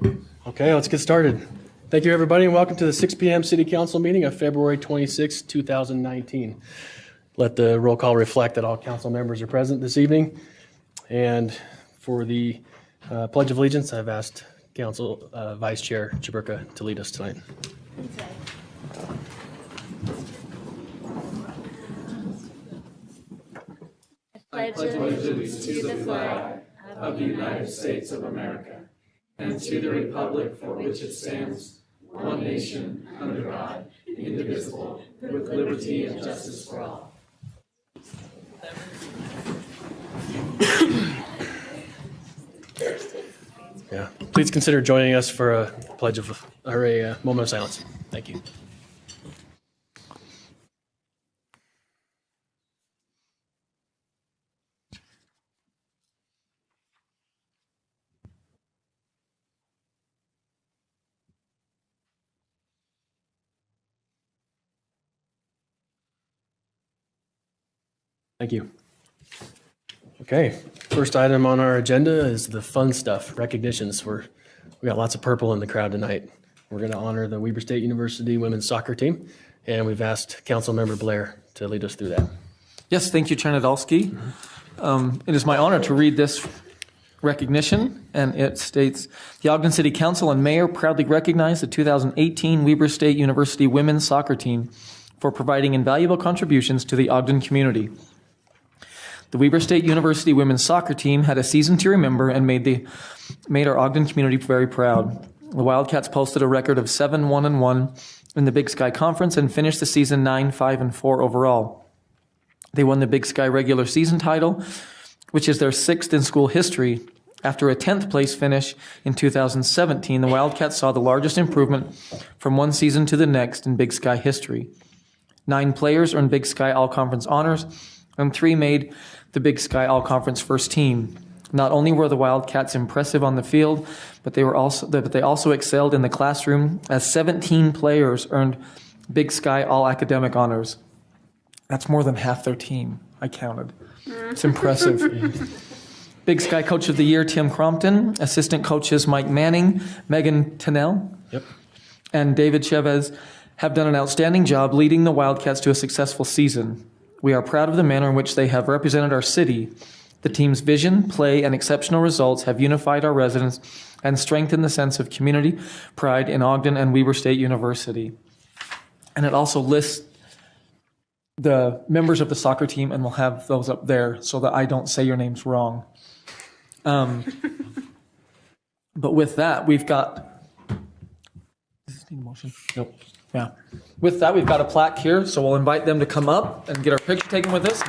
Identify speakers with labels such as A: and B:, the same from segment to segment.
A: Okay, let's get started. Thank you, everybody, and welcome to the 6 p.m. City Council meeting of February 26, 2019. Let the roll call reflect that all council members are present this evening. And for the Pledge of Allegiance, I've asked Council Vice Chair Chaburka to lead us tonight.
B: I pledge allegiance to the flag of the United States of America and to the republic for which it stands, one nation, under God, indivisible, with liberty and justice for all.
A: Yeah, please consider joining us for a moment of silence. Thank you. Thank you. Okay, first item on our agenda is the fun stuff, recognitions. We got lots of purple in the crowd tonight. We're going to honor the Weber State University women's soccer team, and we've asked Councilmember Blair to lead us through that.
C: Yes, thank you, Chair Nadolski. It is my honor to read this recognition, and it states, the Ogden City Council and Mayor proudly recognize the 2018 Weber State University women's soccer team for providing invaluable contributions to the Ogden community. The Weber State University women's soccer team had a season to remember and made our Ogden community very proud. The Wildcats posted a record of 7-1-1 in the Big Sky Conference and finished the season 9-5-4 overall. They won the Big Sky regular season title, which is their 6th in school history. After a 10th place finish in 2017, the Wildcats saw the largest improvement from one season to the next in Big Sky history. 9 players earned Big Sky All-Conference honors, and 3 made the Big Sky All-Conference first team. Not only were the Wildcats impressive on the field, but they also excelled in the classroom, as 17 players earned Big Sky All-Academic honors. That's more than half their team, I counted. It's impressive. Big Sky Coach of the Year, Tim Crompton. Assistant coaches Mike Manning, Megan Tennell, and David Chavez have done an outstanding job leading the Wildcats to a successful season. We are proud of the manner in which they have represented our city. The team's vision, play, and exceptional results have unified our residents and strengthened the sense of community pride in Ogden and Weber State University. And it also lists the members of the soccer team, and we'll have those up there so that I don't say your names wrong. But with that, we've got... Does this need a motion? Nope. Yeah. With that, we've got a plaque here, so we'll invite them to come up and get our picture taken with us.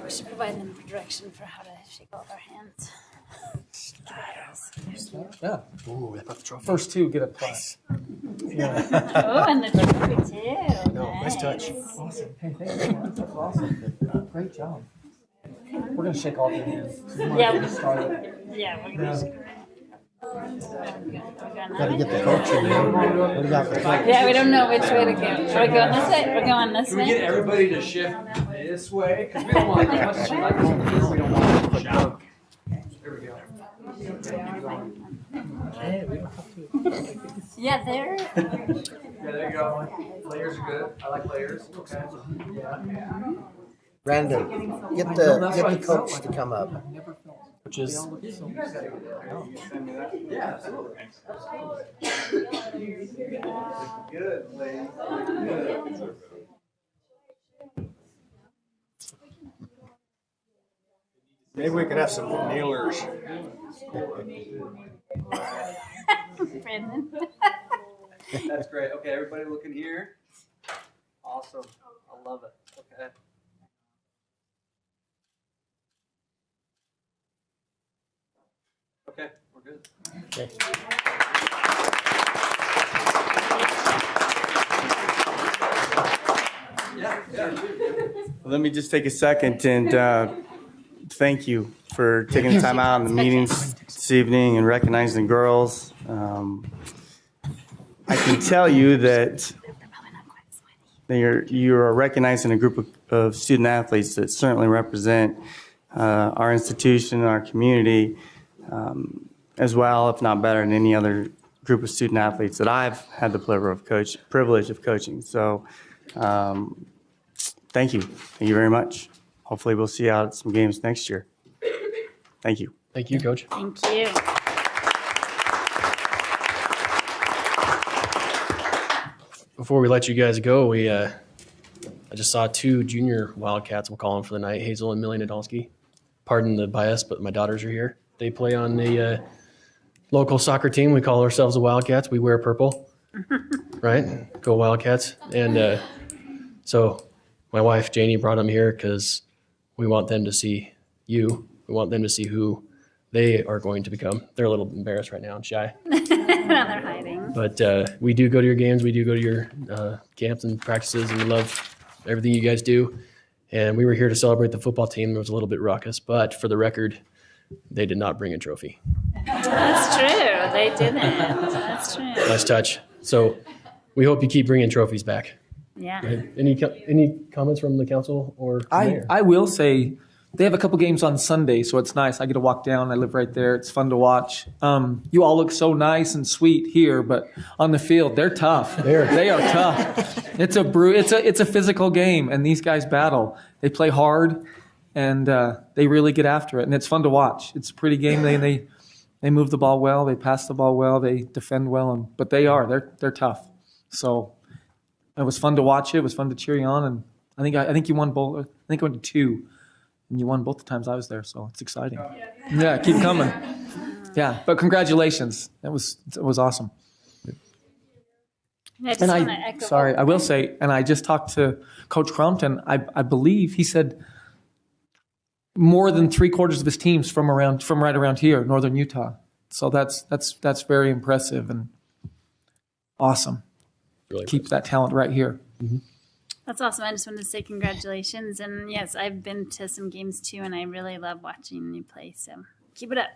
B: We should provide them direction for how to shake all of our hands.
C: Yeah. Ooh, first 2 get a plaque.
B: Yeah. Oh, and the trophy too.
A: No, nice touch.
C: Awesome. Hey, thank you. That's awesome. Great job. We're going to shake all your hands.
B: Yeah, we're going to
D: Gotta get the coach in there. What about the coach?
B: Yeah, we don't know which way to go. Are we going this way? We're going this
E: Can
B: way?
E: we get everybody to shift this way? Because we don't want to touch the microphone. We don't want to shout. There we go.
C: Hey, we don't have to.
B: Yeah, there.
E: Yeah, there you go. Layers are good. I like layers. Okay. Yeah.
D: Brandon, get the coach to come up.
A: Which is
E: Yeah, absolutely. Good, ladies. Good.
F: Maybe we could have some kneelers.
B: Brandon.
E: That's great. Okay, everybody looking here. Awesome. I love it. Okay. Okay, we're good.
D: Okay.
F: Let me just take a second and thank you for taking the time out on the meetings this evening and recognizing the girls. I can tell you that you are recognizing a group of student athletes that certainly represent our institution and our community as well, if not better than any other group of student athletes that I've had the privilege of coaching. So thank you. Thank you very much. Hopefully we'll see you out at some games next year. Thank you.
A: Thank you, Coach.
B: Thank you.
A: Before we let you guys go, I just saw 2 junior Wildcats, we'll call them for the night, Hazel and Millie Nadolski. Pardon the bias, but my daughters are here. They play on the local soccer team. We call ourselves the Wildcats. We wear purple, right? Go Wildcats. And so my wife, Janie, brought them here because we want them to see you. We want them to see who they are going to become. They're a little embarrassed right now and shy.
B: Now they're hiding.
A: But we do go to your games. We do go to your camps and practices, and we love everything you guys do. And we were here to celebrate the football team. It was a little bit raucous, but for the record, they did not bring a trophy.
B: That's true. They didn't. That's true.
A: Nice touch. So we hope you keep bringing trophies back.
B: Yeah.
A: Any comments from the council or mayor?
C: I will say they have a couple games on Sunday, so it's nice. I get to walk down. I live right there. It's fun to watch. You all look so nice and sweet here, but on the field, they're tough. They are tough. It's a physical game, and these guys battle. They play hard, and they really get after it, and it's fun to watch. It's a pretty game. They move the ball well. They pass the ball well. They defend well, but they're tough. So it was fun to watch it. It was fun to cheer you on, and I think you won both. I think I went to 2. And you won both the times I was there, so it's exciting. Yeah, keep coming. Yeah, but congratulations. It was awesome.
B: I just want to echo.
C: I will say, and I just talked to Coach Crompton. I believe he said more than 3/4 of his teams from right around here, northern Utah. So that's very impressive and awesome.
A: Really
C: Keep that talent right here.
A: Mm-hmm.
B: That's awesome. I just wanted to say congratulations. And yes, I've been to some games too, and I really love watching you play. So keep it up.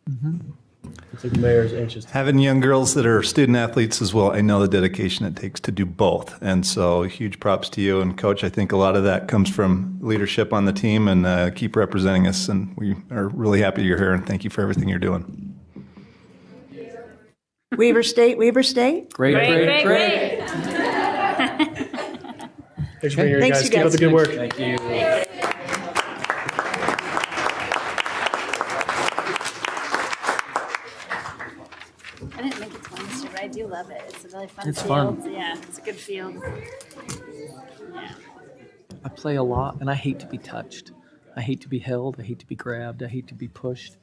A: I think the mayor's anxious.
G: Having young girls that are student athletes as well, I know the dedication it takes to do both. And so huge props to you. And Coach, I think a lot of that comes from leadership on the team, and keep representing us. And we are really happy you're here, and thank you for everything you're doing.
D: Weber State.
C: Great.
A: Thanks for being here,
D: Thanks,
A: guys.
D: you
A: Keep up
D: guys.
A: the good work.
C: Thank you.
B: I didn't think it's one this year, but I do love it. It's a really fun
C: It's
B: field.
C: fun.
B: Yeah, it's a good field. Yeah.
C: I play a lot, and I hate to be touched. I hate to be held. I hate to be grabbed. I hate to be pushed.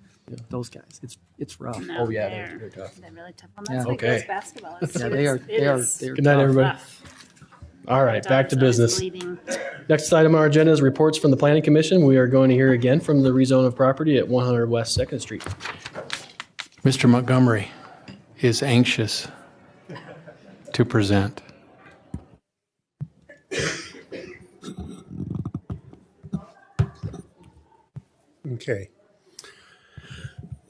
C: Those guys, it's rough.
B: No,
A: Oh, yeah, they're tough.
B: They're really tough. Well,
C: Yeah.
B: that's like
A: Okay.
B: girls basketball. It's,
C: Yeah, they are.
A: Good night, everybody.
B: rough.
A: All right, back to
B: Daughter's always
A: business.
B: bleeding.
A: Next item on our agenda is reports from the Planning Commission. We are going to hear again from the rezone of property at 100 West 2nd Street.
H: Mr. Montgomery is anxious to present.
I: Okay.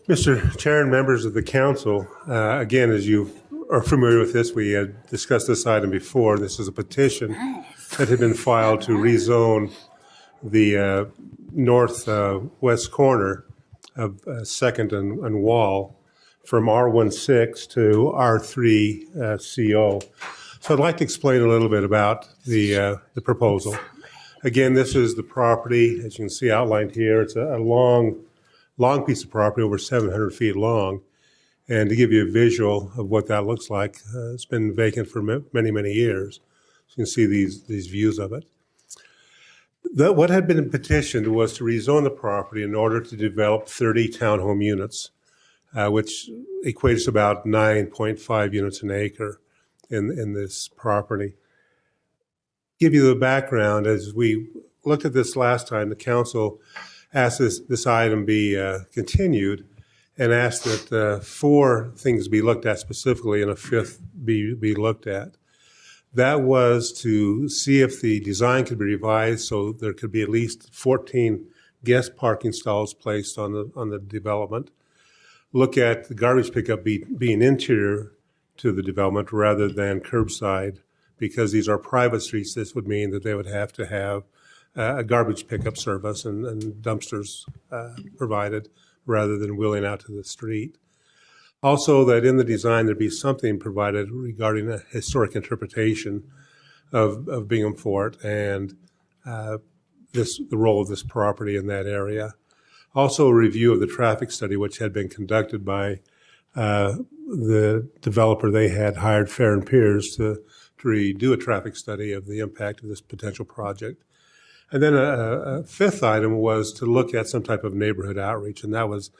I: Mr. Chair and members of the council, again, as you are familiar with this, we had discussed this item before. This is a petition that had been filed to rezone the northwest corner of 2nd and Wall from R16 to R3 CO. So I'd like to explain a little bit about the proposal. Again, this is the property, as you can see outlined here. It's a long piece of property, over 700 feet long. And to give you a visual of what that looks like, it's been vacant for many, many years. So you can see these views of it. What had been petitioned was to rezone the property in order to develop 30 townhome units, which equates to about 9.5 units an acre in this property. Give you the background, as we looked at this last time, the council asked this item be continued and asked that 4 things be looked at specifically and a 5th be looked at. That was to see if the design could be revised so there could be at least 14 guest parking stalls placed on the development. Look at the garbage pickup being interior to the development rather than curbside because these are private streets, this would mean that they would have to have a garbage pickup service and dumpsters provided rather than wheeling out to the street. Also, that in the design there be something provided regarding a historic interpretation of Bingham Fort and the role of this property in that area. Also, a review of the traffic study, which had been conducted by the developer. They had hired Fair and Peers to redo a traffic study of the impact of this potential project. And then a fifth item was to look at some type of neighborhood outreach, and that was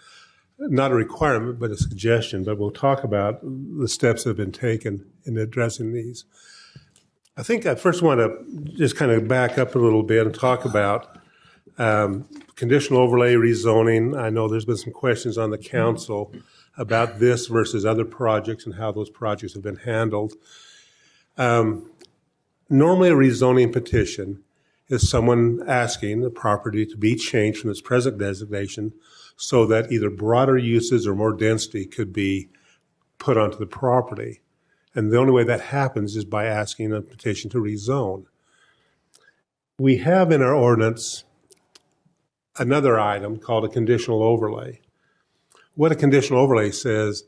I: not a requirement, but a suggestion. But we'll talk about the steps that have been taken in addressing these. I think I first want to just kind of back up a little bit and talk about conditional overlay rezoning. I know there's been some questions on the council about this versus other projects and how those projects have been handled. Normally, a rezoning petition is someone asking the property to be changed from its present designation so that either broader uses or more density could be put onto the property. And the only way that happens is by asking a petition to rezone. We have in our ordinance another item called a conditional overlay. What a conditional overlay says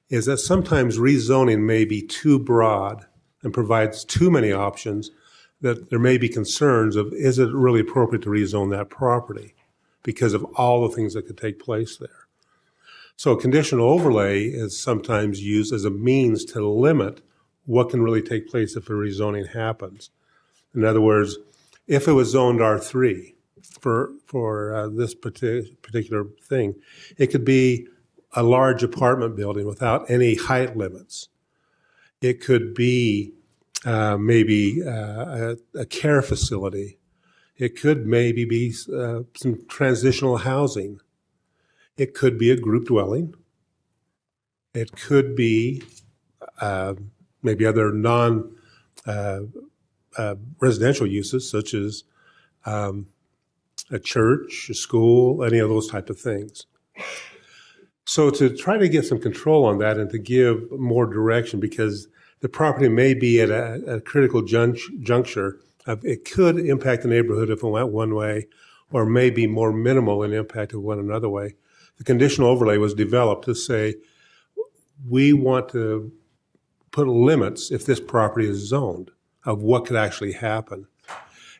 I: is that sometimes rezoning may be too broad and provides too many options, that there may be concerns of, is it really appropriate to rezone that property because of all the things that could take place there. So a conditional overlay is sometimes used as a means to limit what can really take place if a rezoning happens. In other words, if it was zoned R3 for this particular thing, it could be a large apartment building without any height limits. It could be maybe a care facility. It could maybe be some transitional housing. It could be a group dwelling. It could be maybe other non-residential uses, such as a church, a school, any of those type of things. So to try to get some control on that and to give more direction, because the property may be at a critical juncture. It could impact the neighborhood if it went one way, or may be more minimal in impact if it went another way. The conditional overlay was developed to say, we want to put limits if this property is zoned of what could actually happen.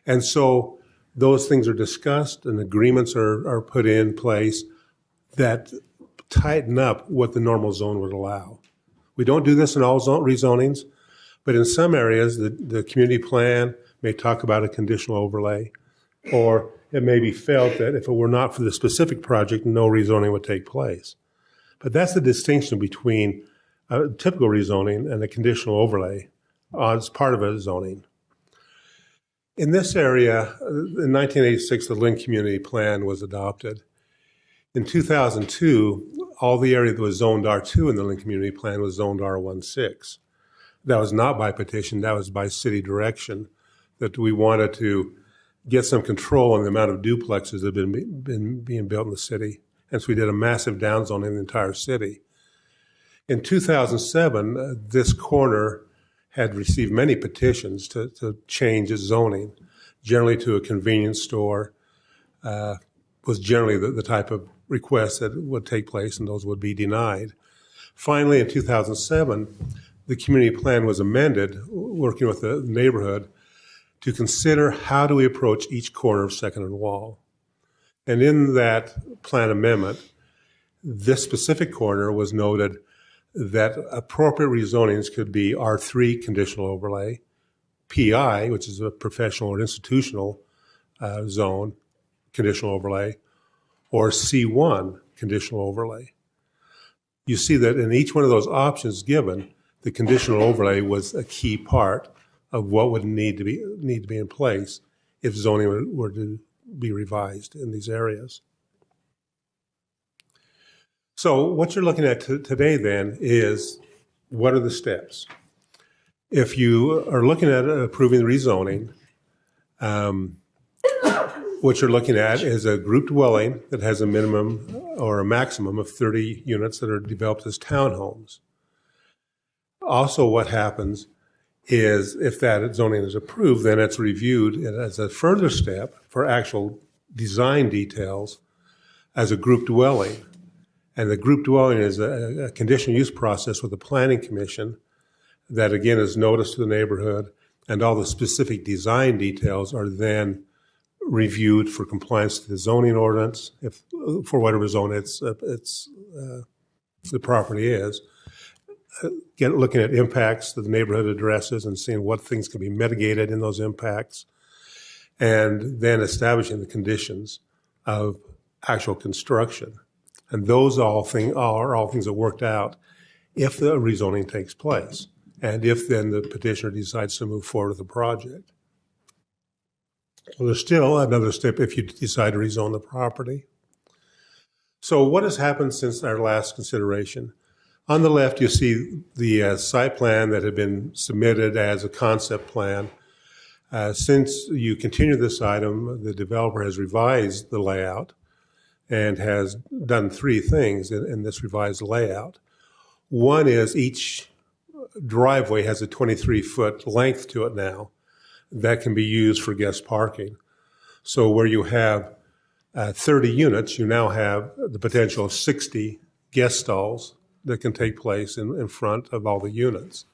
I: And so those things are discussed and agreements are put in place that tighten up what the normal zone would allow. We don't do this in all rezonings, but in some areas, the community plan may talk about a conditional overlay, or it may be felt that if it were not for the specific project, no rezoning would take place. But that's the distinction between a typical rezoning and a conditional overlay as part of a zoning. In this area, in 1986, the Lynn Community Plan was adopted. In 2002, all the area that was zoned R2 in the Lynn Community Plan was zoned R16. That was not by petition, that was by city direction, that we wanted to get some control on the amount of duplexes that have been being built in the city. And so we did a massive downzoning in the entire city. In 2007, this corner had received many petitions to change its zoning, generally to a convenience store, was generally the type of request that would take place, and those would be denied. Finally, in 2007, the community plan was amended, working with the neighborhood, to consider how do we approach each corner of Second and Wall. And in that plan amendment, this specific corner was noted that appropriate rezonings could be R3 conditional overlay, PI, which is a professional or institutional zone, conditional overlay, or C1 conditional overlay. You see that in each one of those options given, the conditional overlay was a key part of what would need to be in place if zoning were to be revised in these areas. So what you're looking at today then is, what are the steps? If you are looking at approving the rezoning, what you're looking at is a group dwelling that has a minimum or a maximum of 30 units that are developed as townhomes. Also, what happens is if that zoning is approved, then it's reviewed as a further step for actual design details as a group dwelling. And the group dwelling is a conditional use process with the planning commission that again is noticed to the neighborhood, and all the specific design details are then reviewed for compliance to the zoning ordinance, if for whatever zone the property is. Looking at impacts that the neighborhood addresses and seeing what things can be mitigated in those impacts, and then establishing the conditions of actual construction. And those are all things that worked out if the rezoning takes place, and if then the petitioner decides to move forward with the project. So there's still another step if you decide to rezone the property. So what has happened since our last consideration? On the left, you see the site plan that had been submitted as a concept plan. Since you continue this item, the developer has revised the layout and has done three things in this revised layout. One is each driveway has a 23-foot length to it now that can be used for guest parking. So where you have 30 units, you now have the potential of 60 guest stalls that can take place in front of all the units.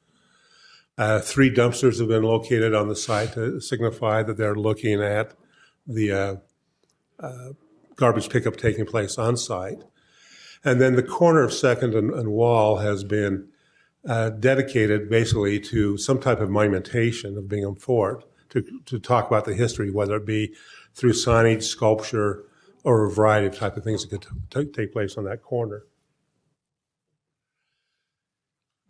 I: 3 dumpsters have been located on the site to signify that they're looking at the garbage pickup taking place on site. And then the corner of Second and Wall has been dedicated basically to some type of monumentation of Bingham Fort to talk about the history, whether it be through signage, sculpture, or a variety of type of things that could take place on that corner.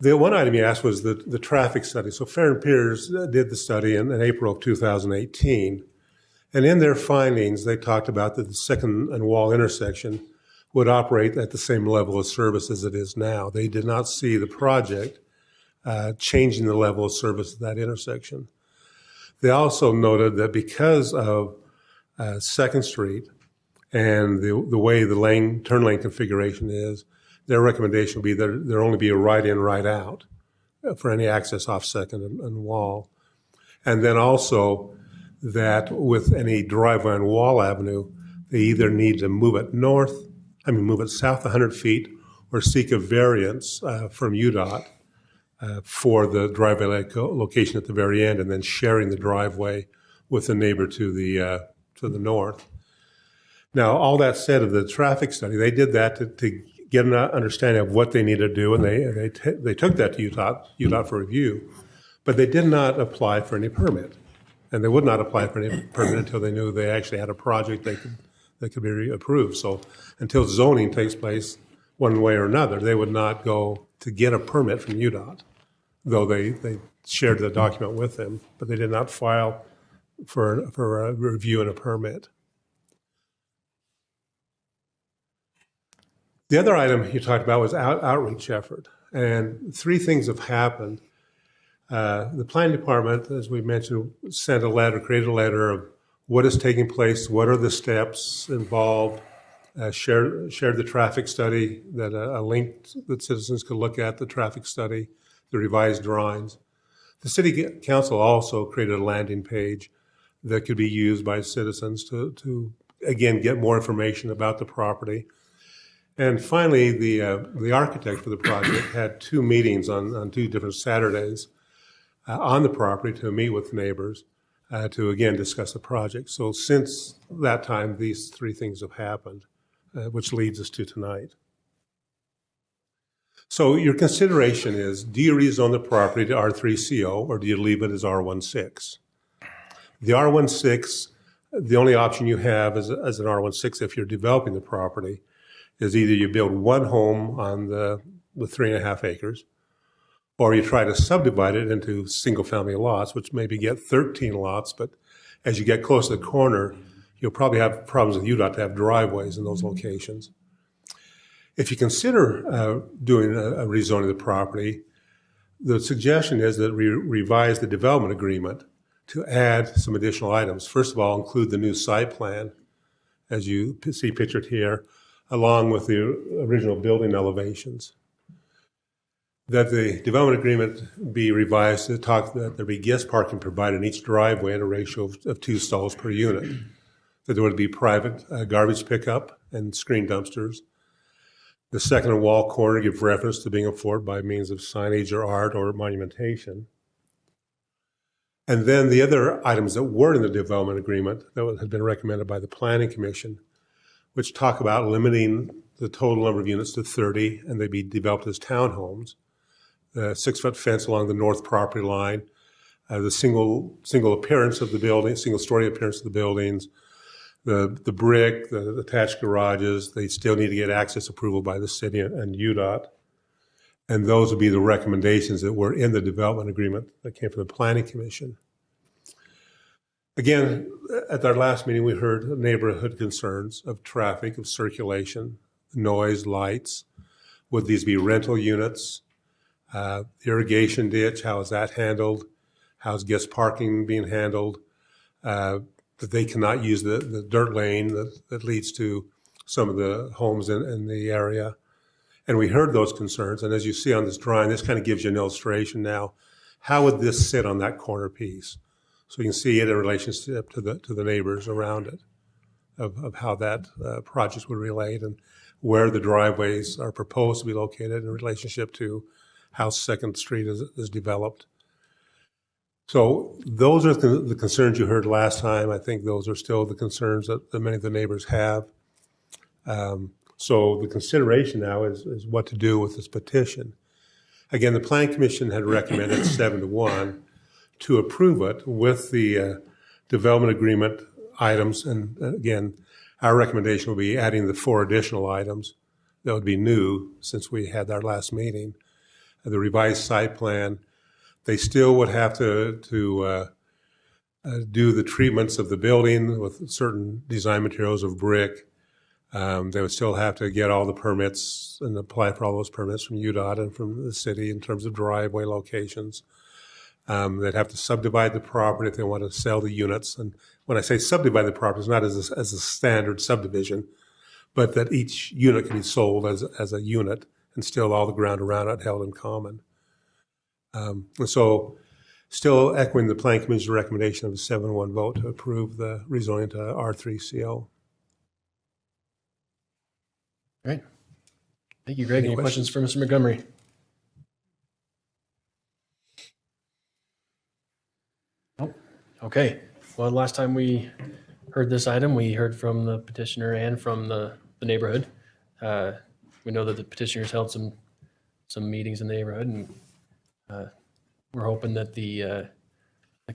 I: The one item you asked was the traffic study. So Fair and Piers did the study in April of 2018. And in their findings, they talked about that the Second and Wall intersection would operate at the same level of service as it is now. They did not see the project changing the level of service at that intersection. They also noted that because of 2nd Street and the way the turn lane configuration is, their recommendation would be that there only be a right in, right out for any access off Second and Wall. And then also that with any driveway on Wall Avenue, they either need to move it south 100 feet or seek a variance from UDOT for the driveway location at the very end, and then sharing the driveway with the neighbor to the north. Now, all that said, of the traffic study, they did that to get an understanding of what they needed to do, and they took that to UDOT for review, but they did not apply for any permit, and they would not apply for any permit until they knew they actually had a project that could be approved. So until zoning takes place one way or another, they would not go to get a permit from UDOT, though they shared the document with them, but they did not file for a review and a permit. The other item you talked about was outreach effort, and 3 things have happened. The planning department, as we mentioned, created a letter of what is taking place, what are the steps involved, shared the traffic study, that a link that citizens could look at the traffic study, the revised drawings. The city council also created a landing page that could be used by citizens to again, get more information about the property. And finally, the architect for the project had 2 meetings on 2 different Saturdays on the property to meet with neighbors to, again, discuss the project. So since that time, these 3 things have happened, which leads us to tonight. So your consideration is, do you rezone the property to R3CO or do you leave it as R16? The R16, the only option you have as an R16 if you're developing the property is either you build 1 home on the 3.5 acres, or you try to subdivide it into single-family lots, which maybe get 13 lots, but as you get close to the corner, you'll probably have problems with UDOT to have driveways in those locations. If you consider doing a rezoning of the property, the suggestion is that we revise the development agreement to add some additional items. First of all, include the new site plan, as you see pictured here, along with the original building elevations. that the development agreement be revised to talk that there be guest parking provided in each driveway at a ratio of 2 stalls per unit, that there would be private garbage pickup and screen dumpsters. The second and wall corner give reference to being afforded by means of signage or art or monumentation. And then the other items that were in the development agreement that had been recommended by the Planning Commission, which talk about limiting the total number of units to 30, and they be developed as townhomes. The 6-foot fence along the north property line, the single appearance of the building, single story appearance of the buildings, the brick, the attached garages. They still need to get access approval by the city and UDOT. And those would be the recommendations that were in the development agreement that came from the Planning Commission. Again, at our last meeting, we heard neighborhood concerns of traffic, of circulation, noise, lights. Would these be rental units? Irrigation ditch, how is that handled? How's guest parking being handled? That they cannot use the dirt lane that leads to some of the homes in the area. And we heard those concerns. And as you see on this drawing, this kind of gives you an illustration now. How would this sit on that corner piece? So you can see it in relationship to the neighbors around it, of how that project would relate and where the driveways are proposed to be located in relationship to how Second Street is developed. So those are the concerns you heard last time. I think those are still the concerns that many of the neighbors have. So the consideration now is what to do with this petition. Again, the Planning Commission had recommended 7-1 to approve it with the development agreement items. And again, our recommendation will be adding the 4 additional items that would be new since we had our last meeting. The revised site plan, they still would have to do the treatments of the building with certain design materials of brick. They would still have to get all the permits and apply for all those permits from UDOT and from the city in terms of driveway locations. They'd have to subdivide the property if they want to sell the units. And when I say subdivide the property, it's not as a standard subdivision, but that each unit can be sold as a unit and still all the ground around it held in common. And so still echoing the Planning Commission's recommendation of a 7-1 vote to approve the rezoning to R3CO.
A: All right. Thank you, Greg. Any questions for Mr. Montgomery? Nope. Okay. Well, last time we heard this item, we heard from the petitioner and from the neighborhood. We know that the petitioners held some meetings in the neighborhood, and we're hoping that the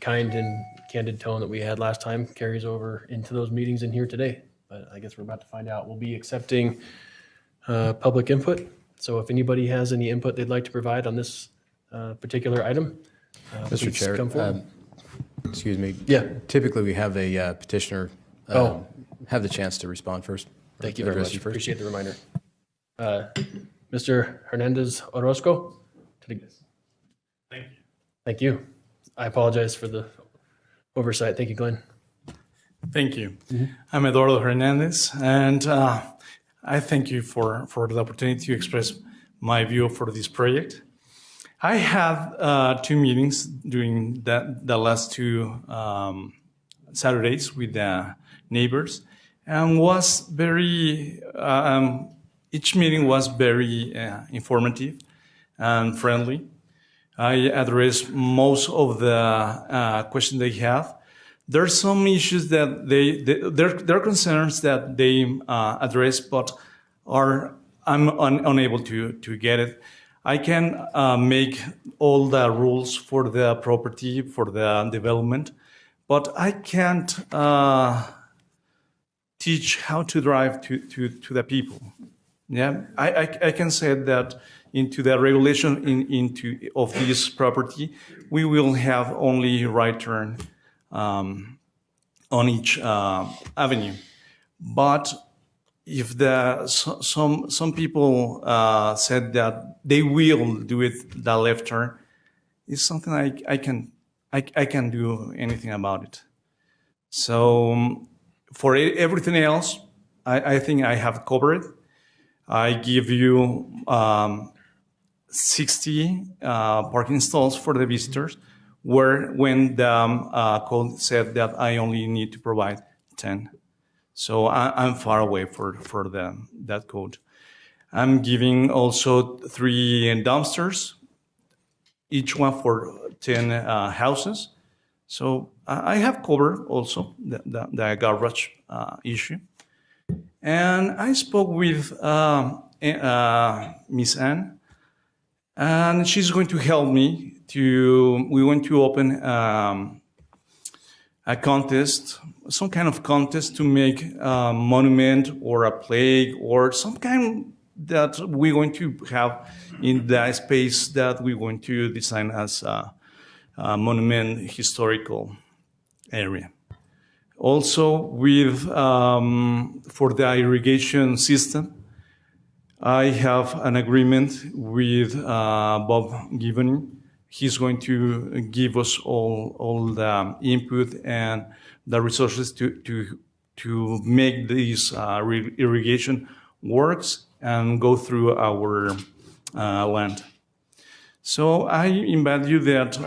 A: kind and candid tone that we had last time carries over into those meetings in here today. But I guess we're about to find out. We'll be accepting public input. So if anybody has any input they'd like to provide on this particular item,
J: Mr. Chair,
A: come forward.
J: Excuse me.
A: Yeah.
J: Typically, we have a petitioner have the chance to respond first.
A: Thank you very much. Appreciate the reminder. Mr. Hernandez Orozco. Thank you. Thank you. I apologize for the oversight. Thank you, Glenn.
K: Thank you. I'm Eduardo Hernandez, and I thank you for the opportunity to express my view for this project. I had 2 meetings during the last 2 Saturdays with the neighbors, and was very each meeting was very informative and friendly. I addressed most of the questions they have. There are some issues that there are concerns that they address, but I'm unable to get it. I can make all the rules for the property, for the development, but I can't teach how to drive to the people. Yeah, I can say that into the regulation of this property, we will have only right turn on each avenue. But if some people said that they will do it the left turn, it's something I can do anything about it. So for everything else, I think I have covered it. I give you 60 parking stalls for the visitors, when the code said that I only need to provide 10. So I'm far away for that code. I'm giving also 3 dumpsters, each one for 10 houses. So I have covered also the garbage issue. And I spoke with Miss Ann, and she's going to help me we want to open a contest, some kind of contest to make a monument or a plaque or some kind that we're going to have in the space that we're going to design as a monument historical area. Also, for the irrigation system, I have an agreement with Bob Givney. He's going to give us all the input and the resources to make this irrigation works and go through our land. So I invite you that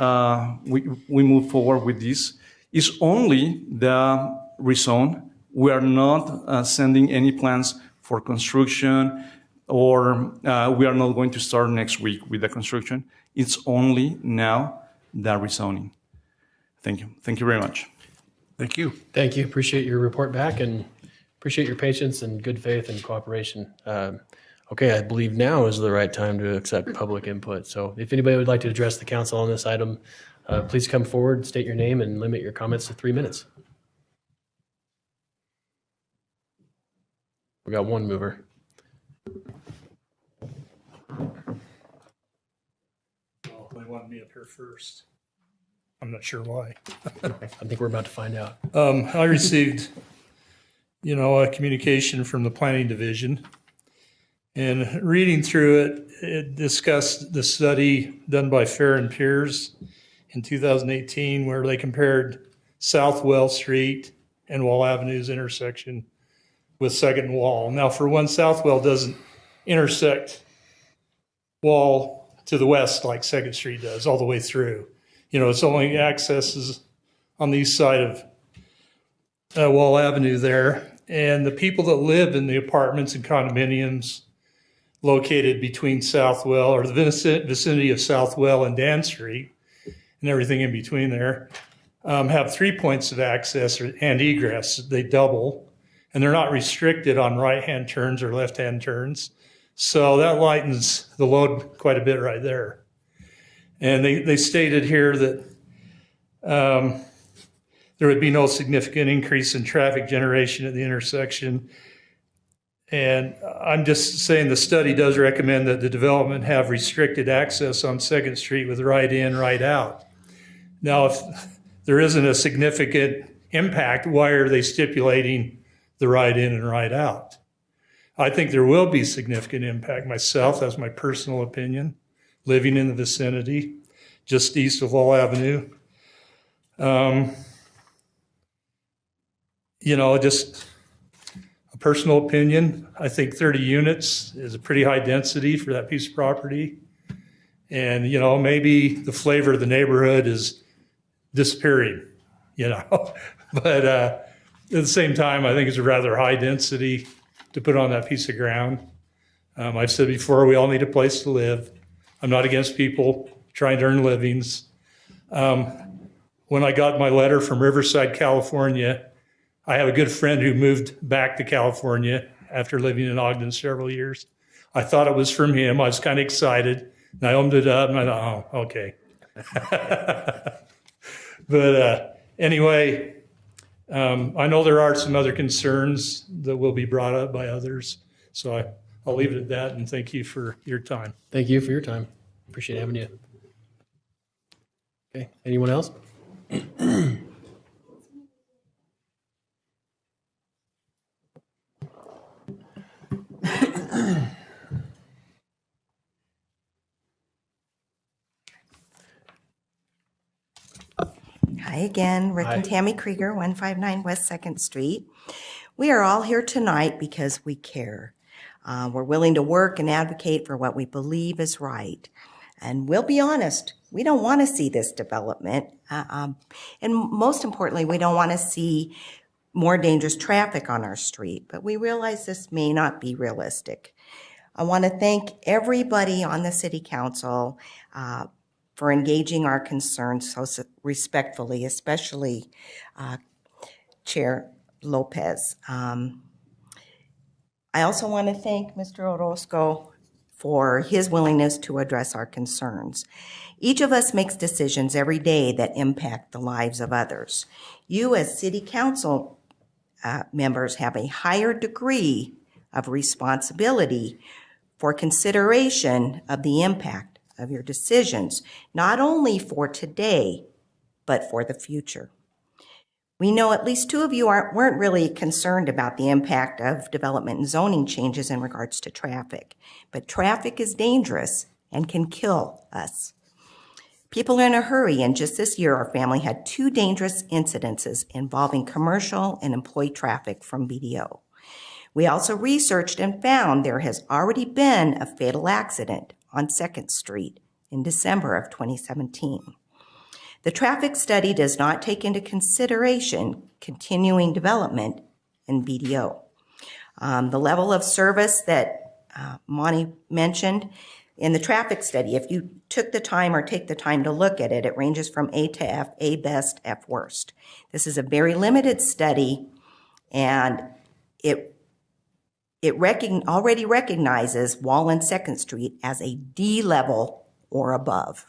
K: we move forward with this. It's only the rezone. We are not sending any plans for construction, or we are not going to start next week with the construction. It's only now the rezoning. Thank you. Thank you very much.
H: Thank you.
A: Thank you. Appreciate your report back and appreciate your patience and good faith and cooperation. Okay, I believe now is the right time to accept public input. So if anybody would like to address the council on this item, please come forward, state your name, and limit your comments to 3 minutes. We got one mover.
L: Well, they wanted me up here first. I'm not sure why.
A: I think we're about to find out.
L: I received, a communication from the planning division, and reading through it, it discussed the study done by Fair and Peers in 2018, where they compared South Well Street and Wall Avenue's intersection with Second Wall. Now, for one, South Well doesn't intersect Wall to the west like Second Street does all the way through. It's only accesses on the east side of Wall Avenue there. And the people that live in the apartments and condominiums located between Southwell, or the vicinity of Southwell and Dan Street, and everything in between there, have 3 points of access and egress. They double, and they're not restricted on right-hand turns or left-hand turns. So that lightens the load quite a bit right there. And they stated here that there would be no significant increase in traffic generation at the intersection. And I'm just saying the study does recommend that the development have restricted access on Second Street with right in, right out. Now, if there isn't a significant impact, why are they stipulating the right in and right out? I think there will be significant impact myself. That's my personal opinion, living in the vicinity, just east of Wall Avenue. Just a personal opinion. I think 30 units is a pretty high density for that piece of property. And, maybe the flavor of the neighborhood is disappearing, But at the same time, I think it's a rather high density to put on that piece of ground. I've said before, we all need a place to live. I'm not against people trying to earn livings. When I got my letter from Riverside, California, I have a good friend who moved back to California after living in Ogden several years. I thought it was from him. I was kind of excited. And I opened it up and I thought, oh, okay. But anyway, I know there are some other concerns that will be brought up by others. So I'll leave it at that, and thank you for your time.
A: Thank you for your time. Appreciate having you. Okay, anyone else?
M: Hi again, Rick and Tammy Krieger, 159 West 2nd Street. We are all here tonight because we care. We're willing to work and advocate for what we believe is right. And we'll be honest, we don't want to see this development. And most importantly, we don't want to see more dangerous traffic on our street, but we realize this may not be realistic. I want to thank everybody on the City Council for engaging our concerns so respectfully, especially Chair Lopez. I also want to thank Mr. Orozco for his willingness to address our concerns. Each of us makes decisions every day that impact the lives of others. You as City Council members have a higher degree of responsibility for consideration of the impact of your decisions, not only for today, but for the future. We know at least two of you weren't really concerned about the impact of development and zoning changes in regards to traffic, but traffic is dangerous and can kill us. People are in a hurry, and just this year, our family had 2 dangerous incidences involving commercial and employee traffic from BDO. We also researched and found there has already been a fatal accident on 2nd Street in December of 2017. The traffic study does not take into consideration continuing development in BDO. The level of service that Monty mentioned in the traffic study, if you took the time or take the time to look at it, it ranges from A to F, A best, F worst. This is a very limited study, and it already recognizes Wall and 2nd Street as a D level or above.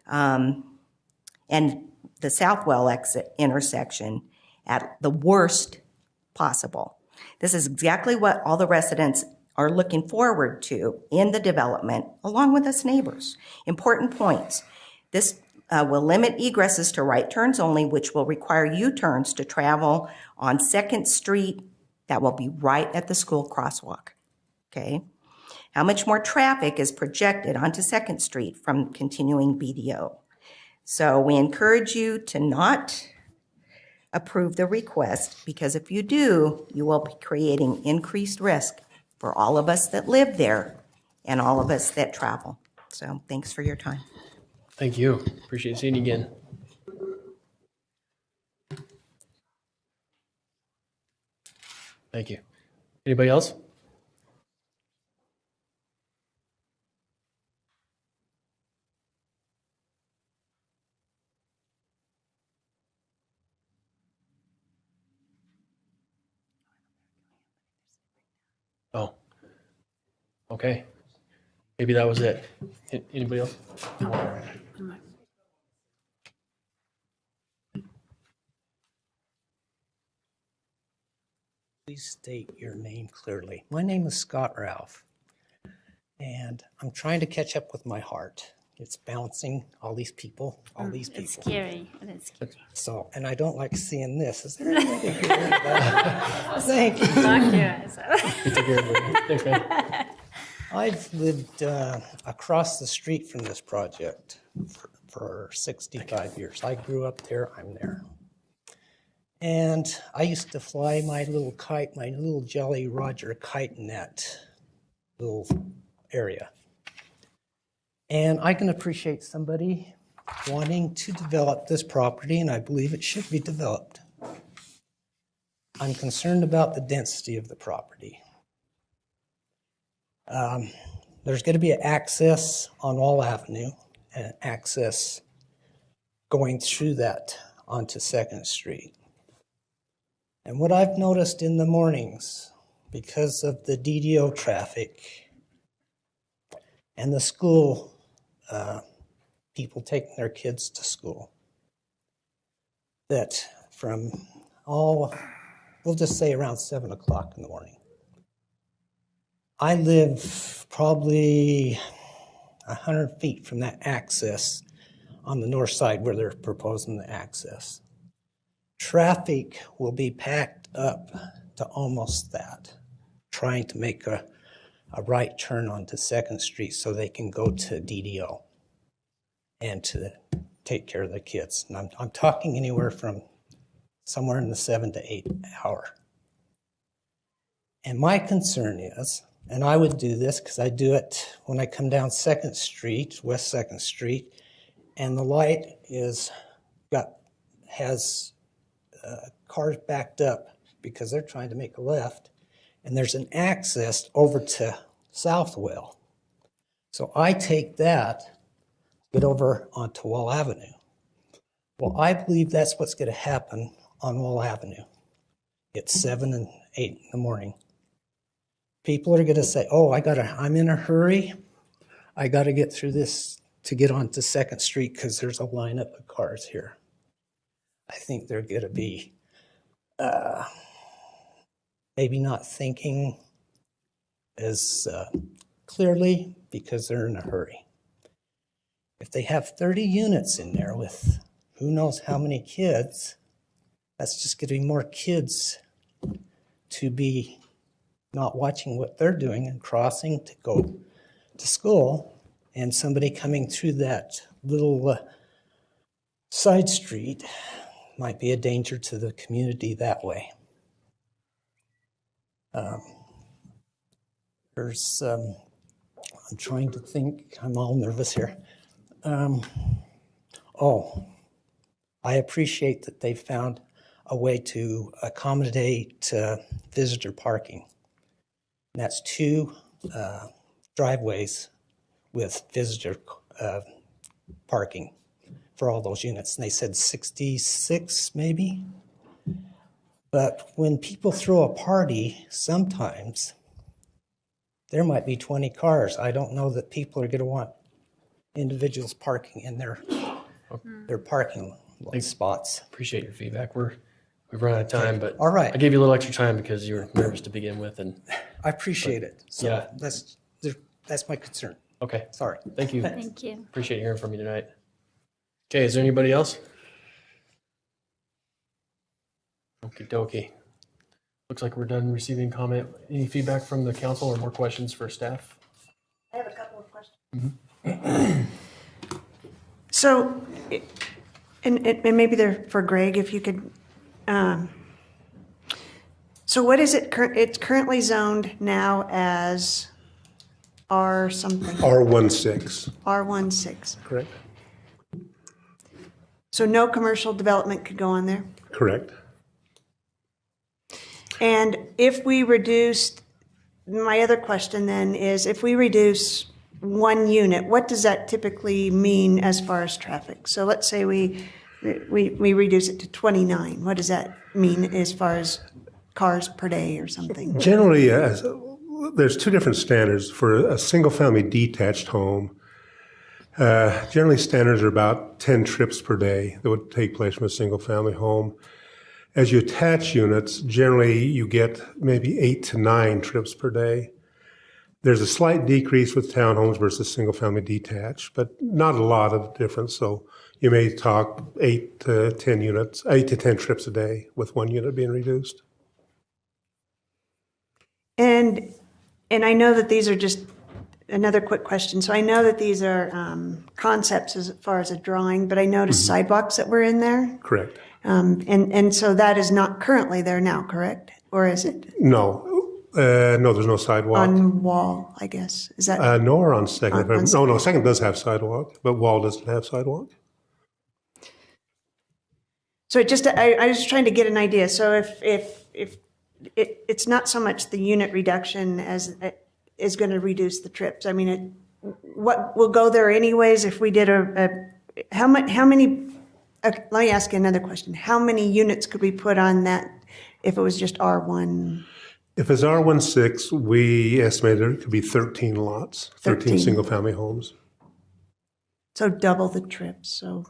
M: And the Southwell intersection at the worst possible. This is exactly what all the residents are looking forward to in the development, along with us neighbors. Important points. This will limit egresses to right turns only, which will require U-turns to travel on 2nd Street. That will be right at the school crosswalk, okay? How much more traffic is projected onto 2nd Street from continuing BDO? So we encourage you to not approve the request, because if you do, you will be creating increased risk for all of us that live there and all of us that travel. So thanks for your time.
A: Thank you. Appreciate seeing you again. Thank you. Anybody else? Oh, okay. Maybe that was it. Anybody else?
N: Please state your name clearly. My name is Scott Ralph, and I'm trying to catch up with my heart. It's bouncing, all these people.
B: It's scary. It's scary.
N: So, and I don't like seeing this. Is there anybody here? Thank you.
A: Thanks, man.
N: I've lived across the street from this project for 65 years. I grew up there. I'm there. And I used to fly my little kite, my little Jolly Roger kite in that little area. And I can appreciate somebody wanting to develop this property, and I believe it should be developed. I'm concerned about the density of the property. There's going to be an access on Wall Avenue and access going through that onto 2nd Street. And what I've noticed in the mornings, because of the DDO traffic and the school people taking their kids to school, that from we'll just say around 7 o'clock in the morning. I live probably 100 feet from that access on the north side where they're proposing the access. Traffic will be packed up to almost that, trying to make a right turn onto 2nd Street so they can go to DDO and to take care of the kids. And I'm talking anywhere from somewhere in the 7 to 8 hour. And my concern is And I would do this because I do it when I come down 2nd Street, West 2nd Street, and the light has cars backed up because they're trying to make a left, and there's an access over to Southwell. So I take that, get over onto Wall Avenue. Well, I believe that's what's going to happen on Wall Avenue at 7 and 8 in the morning. People are going to say, oh, I'm in a hurry. I got to get through this to get onto 2nd Street because there's a lineup of cars here. I think they're going to be maybe not thinking as clearly because they're in a hurry. If they have 30 units in there with who knows how many kids, that's just going to be more kids to be not watching what they're doing and crossing to go to school, and somebody coming through that little side street might be a danger to the community that way. I'm trying to think, I'm all nervous here. I appreciate that they found a way to accommodate visitor parking. And that's 2 driveways with visitor parking for all those units. And they said 66 maybe. But when people throw a party, sometimes there might be 20 cars. I don't know that people are going to want individuals parking in their parking spots.
A: Appreciate your feedback. We've run out of time, but
N: all right.
A: I gave you a little extra time because you were nervous to begin with, and
N: I appreciate it. So
A: yeah,
N: that's my concern.
A: Okay,
N: sorry.
A: Thank you.
B: Thank you.
A: Appreciate hearing from you tonight. Okay, is there anybody else? Okie dokie. Looks like we're done receiving comment. Any feedback from the council or more questions for staff?
O: I have a couple of questions.
A: Mm-hmm.
O: So, and maybe they're for Greg, if you could. So what is it? It's currently zoned now as R something.
I: R16.
O: R16.
I: Correct.
O: So no commercial development could go on there?
I: Correct.
O: And if we reduced, my other question then is, if we reduce 1 unit, what does that typically mean as far as traffic? So let's say we reduce it to 29. What does that mean as far as cars per day or something?
I: Generally, there's 2 different standards for a single-family detached home. Generally, standards are about 10 trips per day that would take place from a single-family home. As you attach units, generally you get maybe 8 to 9 trips per day. There's a slight decrease with townhomes versus single-family detached, but not a lot of difference. So you may talk 8 to 10 trips a day with 1 unit being reduced.
O: And I know that these are just another quick question. So I know that these are concepts as far as a drawing, but I noticed sidewalks that were in there.
I: Correct.
O: And so that is not currently there now, correct? Or is it?
I: No. No, there's no sidewalk.
O: On Wall, I guess. Is that?
I: No, or on Second.
O: On
I: No, Second does have sidewalk, but Wall doesn't have sidewalk.
O: So I was trying to get an idea. So if it's not so much the unit reduction as it is going to reduce the trips. I mean, what will go there anyways if we did how many? Let me ask you another question. How many units could we put on that if it was just R1?
I: If it's R16, we estimated it could be 13 lots, 13 single-family homes.
O: So double the trips. So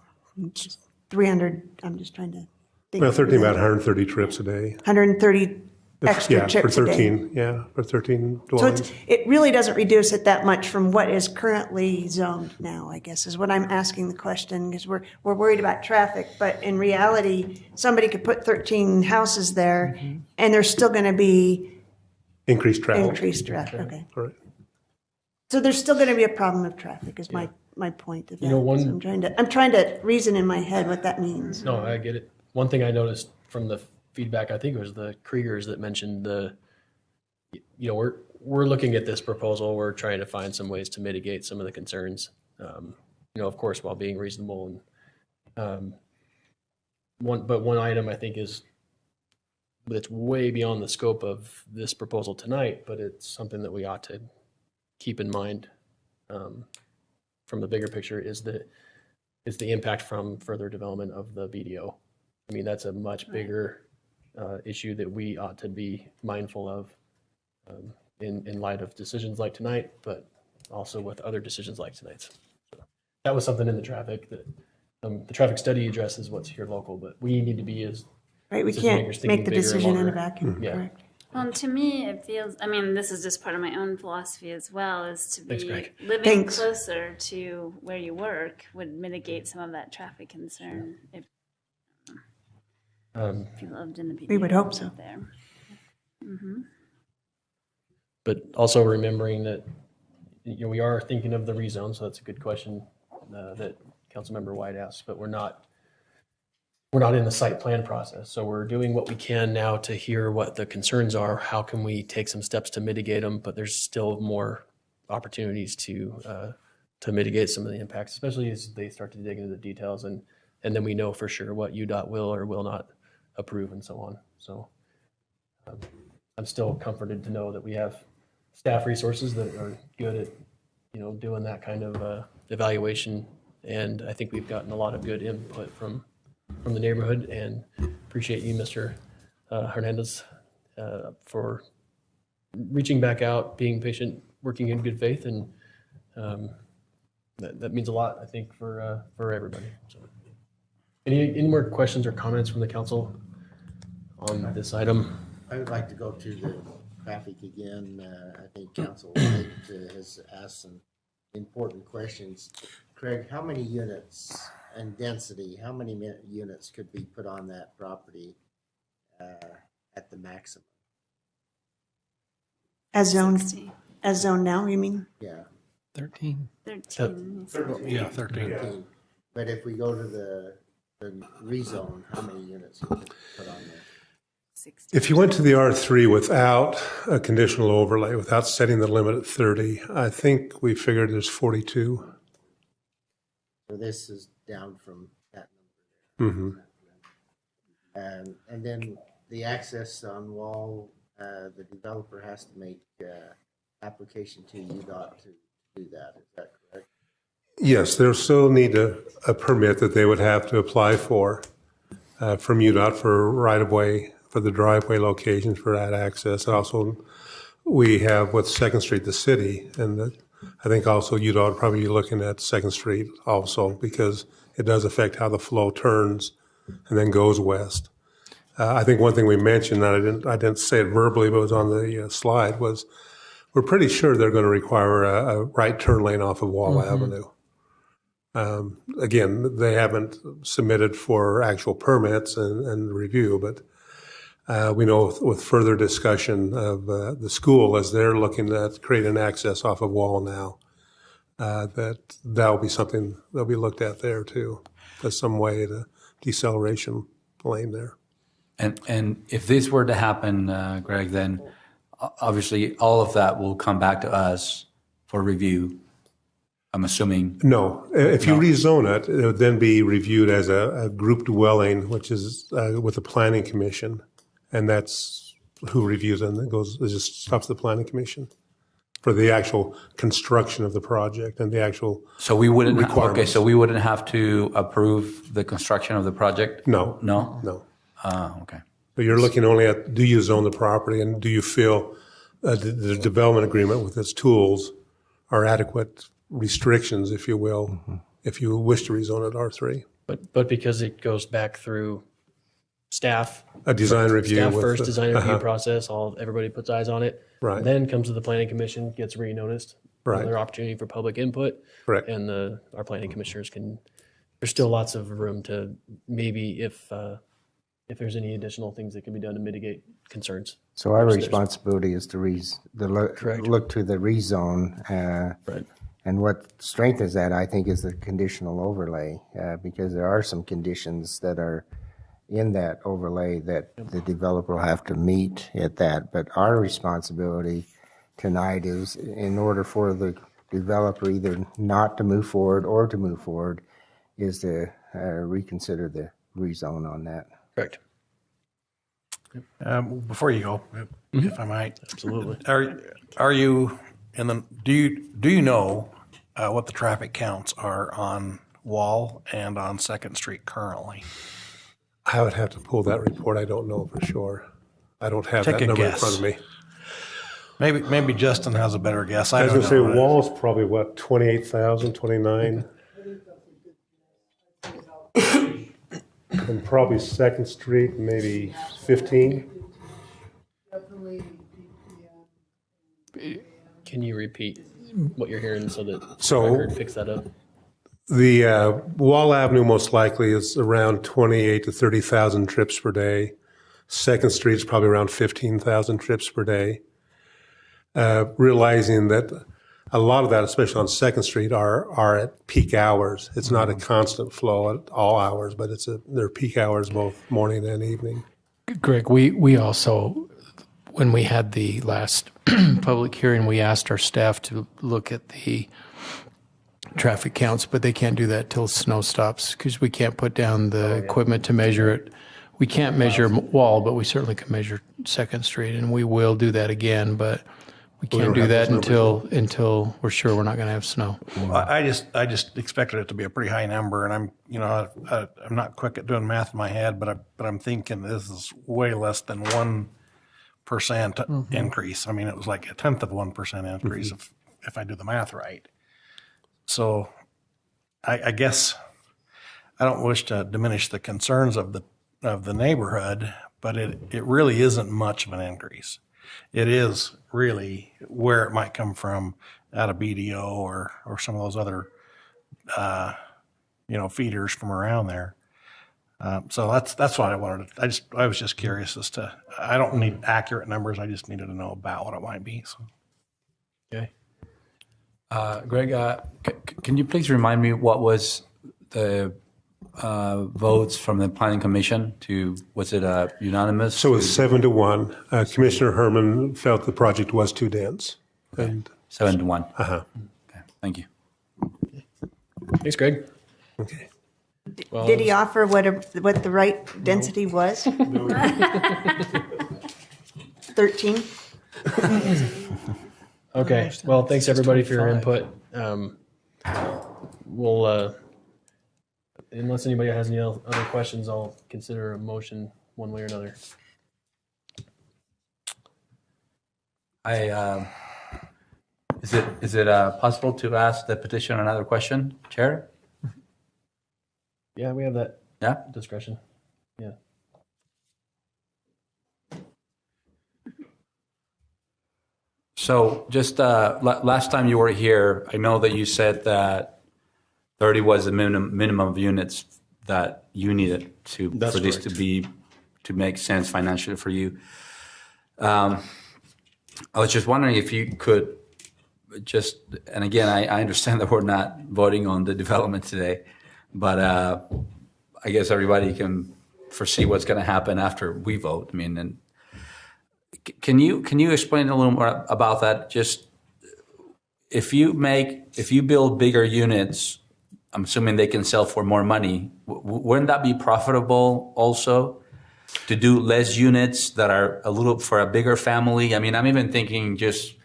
O: 300. I'm just trying to think.
I: Well, 13 about 130 trips a day.
O: 130 extra trips
I: for 13,
O: a day.
I: Yeah, for 13
O: So
I: dwellings.
O: it really doesn't reduce it that much from what is currently zoned now, I guess, is what I'm asking the question, because we're worried about traffic, but in reality, somebody could put 13 houses there, and there's still going to be
I: increased traffic.
O: Okay.
I: Correct.
O: So there's still going to be a problem of traffic, is my point of that. So I'm trying to reason in my head what that means.
A: No, I get it. One thing I noticed from the feedback, I think it was the Kriegers that mentioned we're looking at this proposal. We're trying to find some ways to mitigate some of the concerns, of course, while being reasonable. And one item I think is that's way beyond the scope of this proposal tonight, but it's something that we ought to keep in mind from the bigger picture is the impact from further development of the BDO. I mean, that's a much bigger issue that we ought to be mindful of in light of decisions like tonight, but also with other decisions like tonight's. So that was something in the traffic that the traffic study addresses what's here local, but we need to be as
O: Right, we
A: decision
O: can't
A: makers
O: make
A: thinking
O: the
A: bigger and
O: decision in a
A: longer.
O: vacuum,
A: Yeah.
O: correct?
B: Well, to me, it feels, I mean, this is just part of my own philosophy as well, is to
A: Thanks,
B: be
A: Greg.
B: living
O: Thanks.
B: closer to where you work would mitigate some of that traffic concern if you lived in the
O: We would hope so.
B: out there. Mm-hmm.
A: But also remembering that we are thinking of the rezone, so that's a good question that Councilmember White asked. But we're not in the site plan process, so we're doing what we can now to hear what the concerns are. How can we take some steps to mitigate them? But there's still more opportunities to mitigate some of the impacts, especially as they start to dig into the details, and then we know for sure what UDOT will or will not approve and so on. So I'm still comforted to know that we have staff resources that are good at doing that kind of evaluation, and I think we've gotten a lot of good input from the neighborhood, and appreciate you, Mr. Hernandez, for reaching back out, being patient, working in good faith, and that means a lot, I think, for everybody. So, any more questions or comments from the council on this item?
D: I would like to go to the traffic again. I think Council White has asked some important questions. Craig, how many units and density, how many units could be put on that property at the maximum?
O: As zone now, you mean?
D: Yeah.
H: 13.
B: 13.
H: Yeah, 13.
D: But if we go to the rezone, how many units could be put on there?
I: If you went to the R3 without a conditional overlay, without setting the limit at 30, I think we figured there's 42.
D: So this is down from that number.
I: Mm-hmm.
D: And then the access on wall, the developer has to make application to UDOT to do that. Is that correct?
I: Yes, they'll still need a permit that they would have to apply for from UDOT for right-of-way, for the driveway locations for that access. And also, we have with 2nd Street, the city, and I think also UDOT would probably be looking at 2nd Street also, because it does affect how the flow turns and then goes west. I think one thing we mentioned, and I didn't say it verbally, but it was on the slide, was we're pretty sure they're going to require a right turn lane off of Wall Avenue. Again, they haven't submitted for actual permits and review, but we know with further discussion of the school, as they're looking at creating access off of Wall now, that'll be something that'll be looked at there too, as some way to deceleration lane there.
P: And if this were to happen, Greg, then obviously all of that will come back to us for review. I'm assuming.
I: No, if you rezone it, it would then be reviewed as a group dwelling, which is with the planning commission, and that's who reviews it. And it just stops the planning commission for the actual construction of the project and the actual.
P: So we wouldn't.
I: requirements.
P: Okay, so we wouldn't have to approve the construction of the project.
I: No.
P: No. Okay.
I: So you're looking only at, do you zone the property, and do you feel the development agreement with its tools are adequate restrictions, if you will, if you wish to rezone it R3.
A: But because it goes back through staff,
I: A design review
A: staff
I: with
A: first
I: the-
A: design review
I: uh-huh.
A: process, everybody puts eyes on it.
I: Right.
A: Then comes to the planning commission, gets re-noticed.
I: Right.
A: Another opportunity for public input.
I: Correct.
A: And our planning commissioners there's still lots of room to maybe if there's any additional things that can be done to mitigate concerns.
D: So our
A: There's-
D: responsibility is to
A: Correct.
D: look to the rezone.
A: Right.
D: And what strengthens that, I think, is the conditional overlay, because there are some conditions that are in that overlay that the developer will have to meet at that. But our responsibility tonight is in order for the developer either not to move forward or to move forward is to reconsider the rezone on that.
A: Correct.
H: Before you go, if I might.
A: Absolutely.
H: Are you do you know what the traffic counts are on Wall and on 2nd Street currently?
I: I would have to pull that report. I don't know for sure. I don't have
H: Take
I: that
H: a
I: number in
H: guess.
I: front of me.
H: Maybe Justin has a better guess.
I: I
H: I
I: was
H: don't
I: going to say
H: know.
I: Wall's probably what, 28,000, 29? And probably 2nd Street, maybe 15.
A: Can you repeat what you're hearing so that
I: So-
A: the record picks that up?
I: The Wall Avenue most likely is around 28 to 30,000 trips per day. 2nd Street is probably around 15,000 trips per day. Realizing that a lot of that, especially on 2nd Street, are at peak hours. It's not a constant flow at all hours, but they're peak hours both morning and evening.
Q: Greg, we also, when we had the last public hearing, we asked our staff to look at the traffic counts, but they can't do that till snow stops because we can't put down the equipment to measure it. We can't measure Wall, but we certainly can measure 2nd Street, and we will do that again, but we can't do that until we're sure we're not going to have snow.
H: I just expected it to be a pretty high number, and I'm not quick at doing math in my head, but I'm thinking this is way less than 1% increase. I mean, it was like 1/10 of 1% increase if I do the math right. So, I guess I don't wish to diminish the concerns of the neighborhood, but it really isn't much of an increase. It is really where it might come from out of BDO or some of those other, feeders from around there. So that's what I wanted to, I was just curious as to, I don't need accurate numbers. I just needed to know about what it might be. So.
A: Okay.
P: Greg, can you please remind me what was the votes from the Planning Commission was it unanimous?
I: So it was 7-1. Commissioner Herman felt the project was too dense.
P: Okay. 7-1.
I: Uh-huh.
P: Okay, thank you.
A: Thanks, Greg.
I: Okay.
A: Well,
O: Did he offer what the right density was? 13?
A: Okay. Well, thanks everybody for your input. We'll, unless anybody has any other questions, I'll consider a motion one way or another.
P: Is it possible to ask the petitioner another question, Chair?
A: Yeah, we have that discretion. Yeah.
P: So just last time you were here, I know that you said that 30 was the minimum of units that you needed for this to make sense financially for you. I was just wondering if you could and again, I understand that we're not voting on the development today, but I guess everybody can foresee what's going to happen after we vote. I mean, and can you explain a little more about that? Just if you build bigger units, I'm assuming they can sell for more money. Wouldn't that be profitable also to do less units that are a little for a bigger family? I mean, I'm even thinking just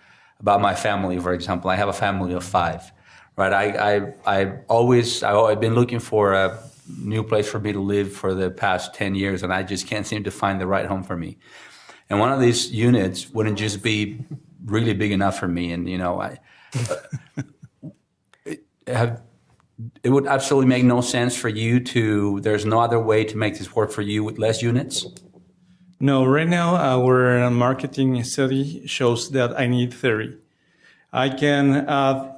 P: about my family, for example. I have a family of 5, right? I've been looking for a new place for me to live for the past 10 years, and I just can't seem to find the right home for me. And one of these units wouldn't just be really big enough for me. And, it would absolutely make no sense for you there's no other way to make this work for you with less units?
K: No, right now our marketing study shows that I need 30. I can add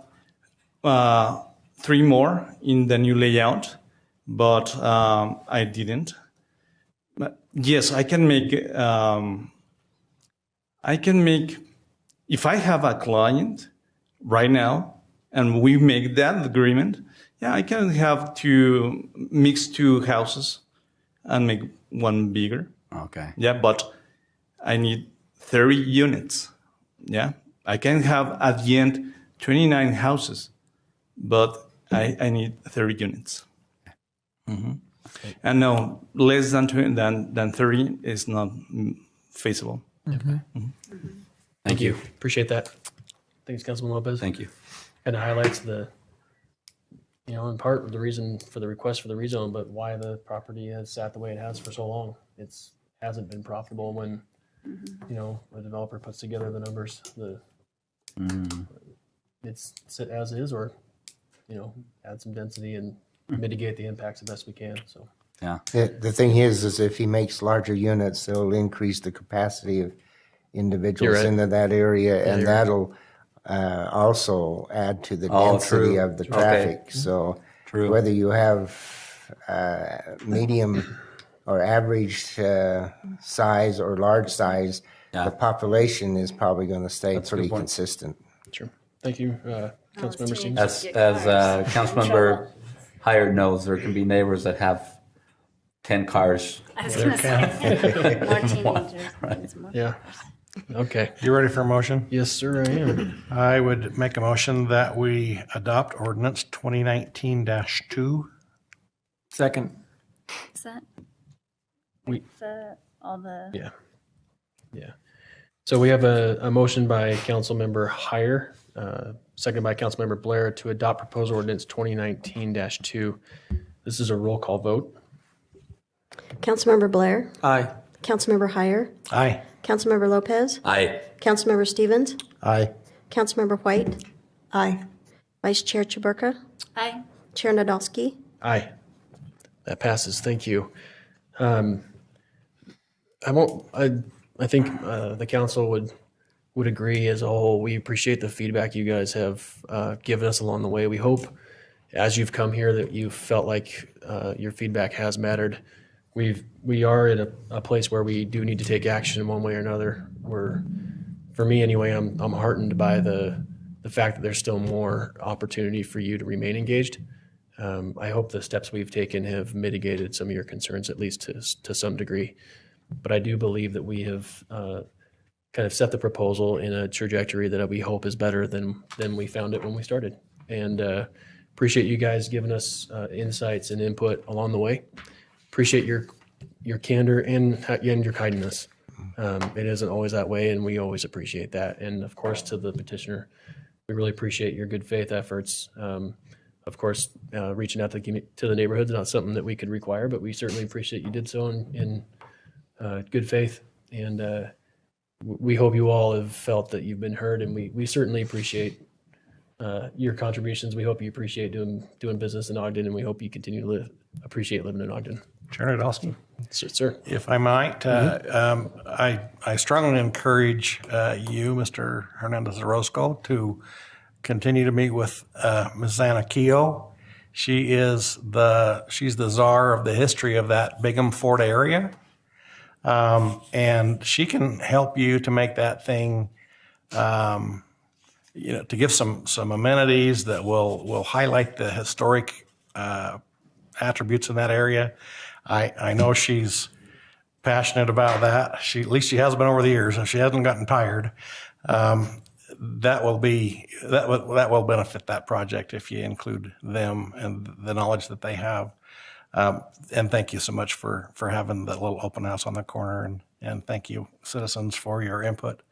K: 3 more in the new layout, but I didn't. But yes, I can make, if I have a client right now and we make that agreement, I can have to mix 2 houses and make one bigger.
P: Okay.
K: Yeah, but I need 30 units. Yeah. I can have at the end 29 houses, but I need 30 units. And no, less than 30 is not feasible.
A: Okay.
P: Thank you.
A: Appreciate that. Thanks, Councilman Lopez.
P: Thank you.
A: Kind of highlights in part the reason for the request for the rezone, but why the property has sat the way it has for so long. Hasn't been profitable when, a developer puts together the numbers. It's sit as is, or, add some density and mitigate the impacts the best we can. So.
P: Yeah.
D: The thing is if he makes larger units, it'll increase the capacity of individuals into that area, and that'll also add to the density of the traffic. Okay. So whether you have medium or average size or large size, the population is probably going to stay pretty consistent.
A: Sure. Thank you, Councilmember Stevens.
P: As Councilmember Hired knows, there can be neighbors that have 10 cars.
B: I was going to say, more teenagers.
P: Right.
A: Yeah. Okay.
H: You ready for a motion?
A: Yes, sir, I am.
H: I would make a motion that we adopt ordinance 2019-2.
C: Second.
B: Is that
A: We-
B: all the?
A: Yeah. Yeah. So we have a motion by Councilmember Heyer, seconded by Councilmember Blair to adopt proposed ordinance 2019-2. This is a roll call vote.
R: Councilmember Blair.
C: Aye.
R: Councilmember Heyer.
H: Aye.
R: Councilmember Lopez.
P: Aye.
R: Councilmember Stevens.
D: Aye.
R: Councilmember White.
O: Aye.
R: Vice Chair Chaburka.
B: Aye.
R: Chair Nadolski.
A: Aye. That passes. Thank you. I think the council would agree as a whole. We appreciate the feedback you guys have given us along the way. We hope as you've come here that you felt like your feedback has mattered. We are in a place where we do need to take action in one way or another. For me anyway, I'm heartened by the fact that there's still more opportunity for you to remain engaged. I hope the steps we've taken have mitigated some of your concerns, at least to some degree. But I do believe that we have kind of set the proposal in a trajectory that we hope is better than we found it when we started. And appreciate you guys giving us insights and input along the way. Appreciate your candor and your kindness. It isn't always that way, and we always appreciate that. And of course, to the petitioner, we really appreciate your good faith efforts. Of course, reaching out to the neighborhoods is not something that we could require, but we certainly appreciate you did so in good faith. And we hope you all have felt that you've been heard, and we certainly appreciate your contributions. We hope you appreciate doing business in Ogden, and we hope you continue to appreciate living in Ogden.
H: Chair Nadolski.
A: Sir.
H: If I might, I strongly encourage you, Mr. Hernandez Orozco, to continue to meet with Ms. Anna Keogh. She's the czar of the history of that Bingham Ford area. And she can help you to make that thing, to give some amenities that will highlight the historic attributes in that area. I know she's passionate about that. At least she has been over the years. If she hasn't gotten tired, that will benefit that project if you include them and the knowledge that they have. And thank you so much for having that little open house on the corner, and thank you, citizens, for your input,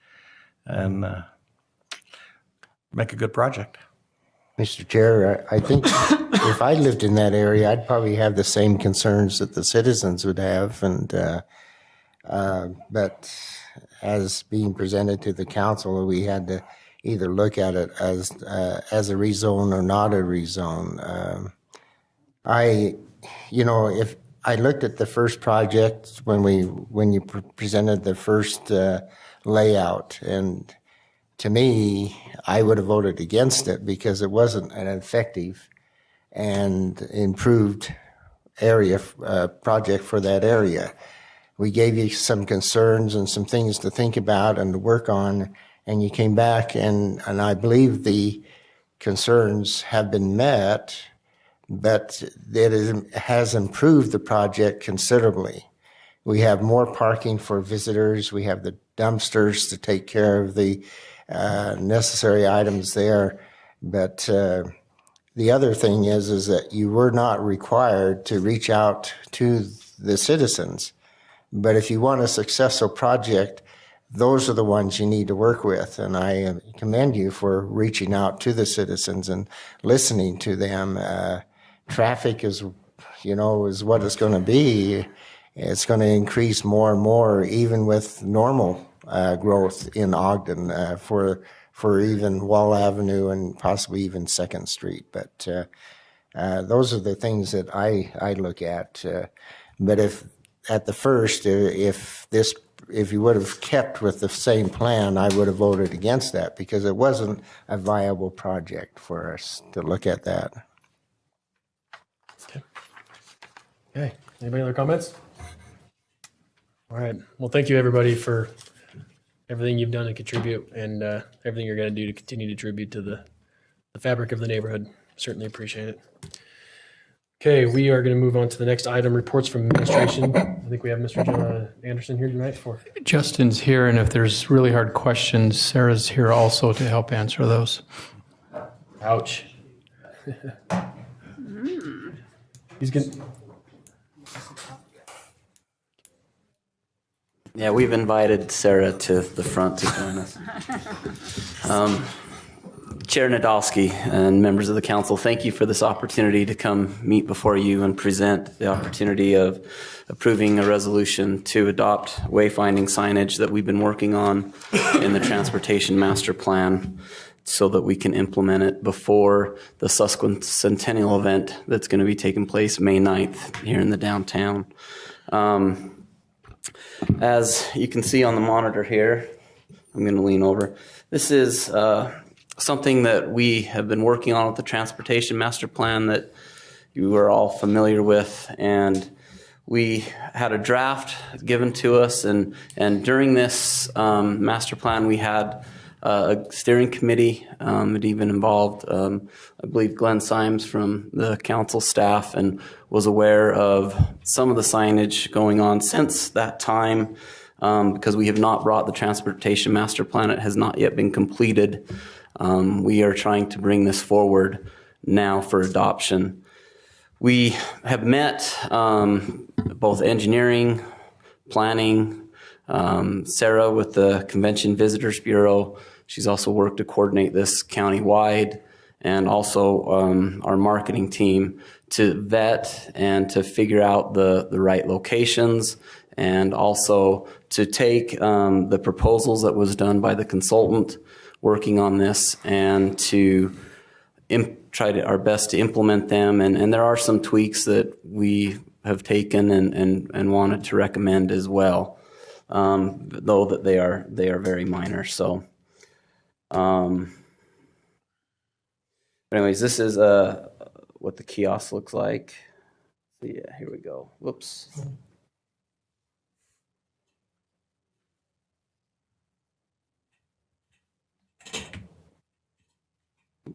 H: and make a good project.
D: Mr. Chair, I think if I lived in that area, I'd probably have the same concerns that the citizens would have, but as being presented to the council, we had to either look at it as a rezone or not a rezone. If I looked at the first project when you presented the first layout, and to me, I would have voted against it because it wasn't an effective and improved area project for that area. We gave you some concerns and some things to think about and to work on, and you came back, and I believe the concerns have been met, but it has improved the project considerably. We have more parking for visitors. We have the dumpsters to take care of the necessary items there. But the other thing is that you were not required to reach out to the citizens. But if you want a successful project, those are the ones you need to work with. And I commend you for reaching out to the citizens and listening to them. Traffic is what it's going to be. It's going to increase more and more, even with normal growth in Ogden for even Wall Avenue and possibly even 2nd Street. But those are the things that I look at. But if you would have kept with the same plan, I would have voted against that because it wasn't a viable project for us to look at that.
A: Okay. Anybody other comments? All right. Well, thank you everybody for everything you've done to contribute and everything you're going to do to continue to contribute to the fabric of the neighborhood. Certainly appreciate it. Okay, we are going to move on to the next item, reports from administration. I think we have Mr. John Anderson here tonight for.
Q: Justin's here, and if there's really hard questions, Sarah's here also to help answer those.
A: Ouch. He's going to.
S: Yeah, we've invited Sarah to the front to join us. Chair Nadolski and members of the council, thank you for this opportunity to come meet before you and present the opportunity of approving a resolution to adopt wayfinding signage that we've been working on in the transportation master plan so that we can implement it before the sesquicentennial event that's going to be taking place May 9th here in the downtown. As you can see on the monitor here, I'm going to lean over. This is something that we have been working on with the transportation master plan that you are all familiar with, and we had a draft given to us, and during this master plan we had a steering committee. It even involved I believe Glenn Symes from the council staff, and was aware of some of the signage going on since that time, because we have not brought the transportation master plan. It has not yet been completed. We are trying to bring this forward now for adoption. We have met both engineering, planning, Sarah with the Convention Visitors Bureau. She's also worked to coordinate this county-wide, and also our marketing team to vet and to figure out the right locations, and also to take the proposals that was done by the consultant working on this and to try our best to implement them. And there are some tweaks that we have taken and wanted to recommend as well, though that they are very minor. So, anyways, this is what the kiosk looks like. So yeah, here we go. Whoops.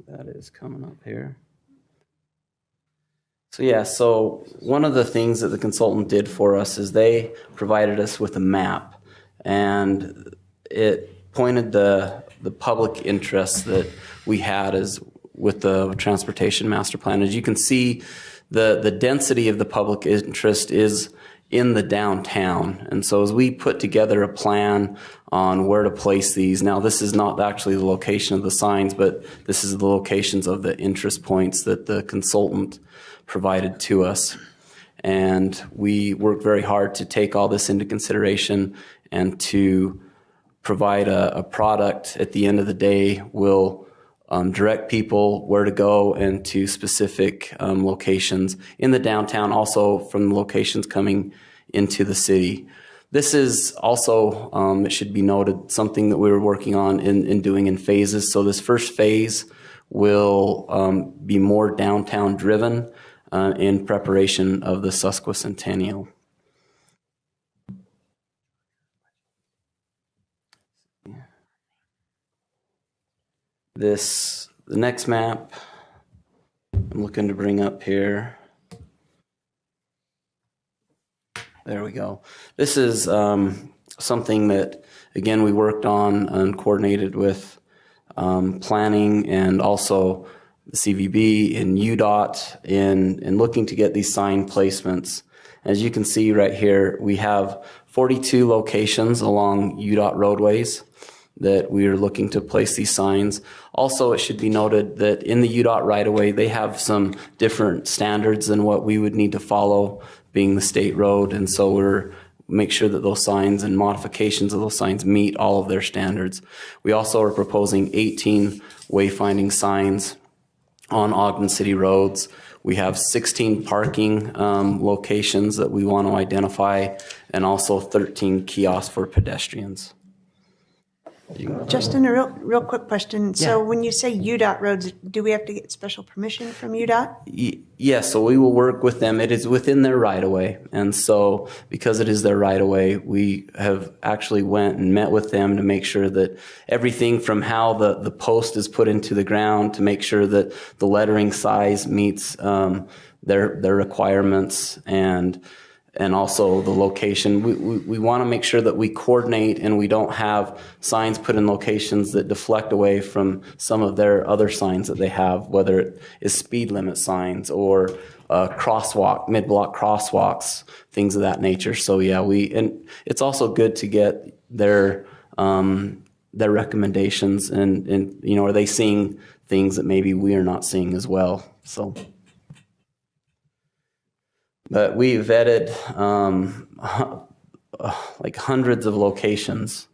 S: That is coming up here. So yeah, so one of the things that the consultant did for us is they provided us with a map, and it pointed the public interest that we had as with the transportation master plan. As you can see, the density of the public interest is in the downtown. And so as we put together a plan on where to place these, now this is not actually the location of the signs, but this is the locations of the interest points that the consultant provided to us. And we worked very hard to take all this into consideration and to provide a product at the end of the day will direct people where to go and to specific locations in the downtown, also from the locations coming into the city. This is also, it should be noted, something that we were working on in doing in phases. So this first phase will be more downtown driven in preparation of the sesquicentennial. The next map I'm looking to bring up here. There we go. This is something that, again, we worked on and coordinated with planning and also the CVB and UDOT in looking to get these sign placements. As you can see right here, we have 42 locations along UDOT roadways that we are looking to place these signs. Also, it should be noted that in the UDOT right-of-way, they have some different standards than what we would need to follow, being the state road, and so we're make sure that those signs and modifications of those signs meet all of their standards. We also are proposing 18 wayfinding signs on Ogden City roads. We have 16 parking locations that we want to identify, and also 13 kiosks for pedestrians.
O: Justin, a real quick question.
S: Yeah.
O: So when you say UDOT roads, do we have to get special permission from UDOT?
S: Yes, so we will work with them. It is within their right-of-way, and so because it is their right-of-way, we have actually went and met with them to make sure that everything from how the post is put into the ground to make sure that the lettering size meets their requirements, and also the location. We want to make sure that we coordinate and we don't have signs put in locations that deflect away from some of their other signs that they have, whether it is speed limit signs or crosswalk, mid-block crosswalks, things of that nature. So yeah, and it's also good to get their recommendations and you know, are they seeing things that maybe we are not seeing as well? So. But we vetted like hundreds of locations,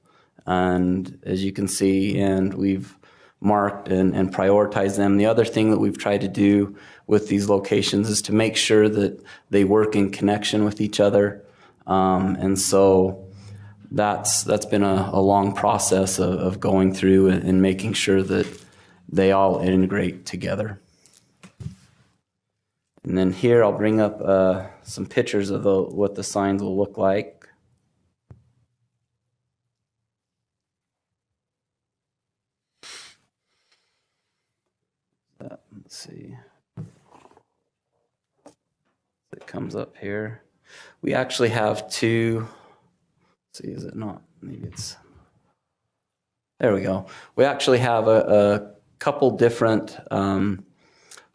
S: and as you can see, and we've marked and prioritized them. The other thing that we've tried to do with these locations is to make sure that they work in connection with each other, and so that's been a long process of going through and making sure that they all integrate together. And then here I'll bring up some pictures of what the signs will look like. Let's see. It comes up here. We actually have two. Let's see, is it not? Maybe it's. There we go. We actually have a couple different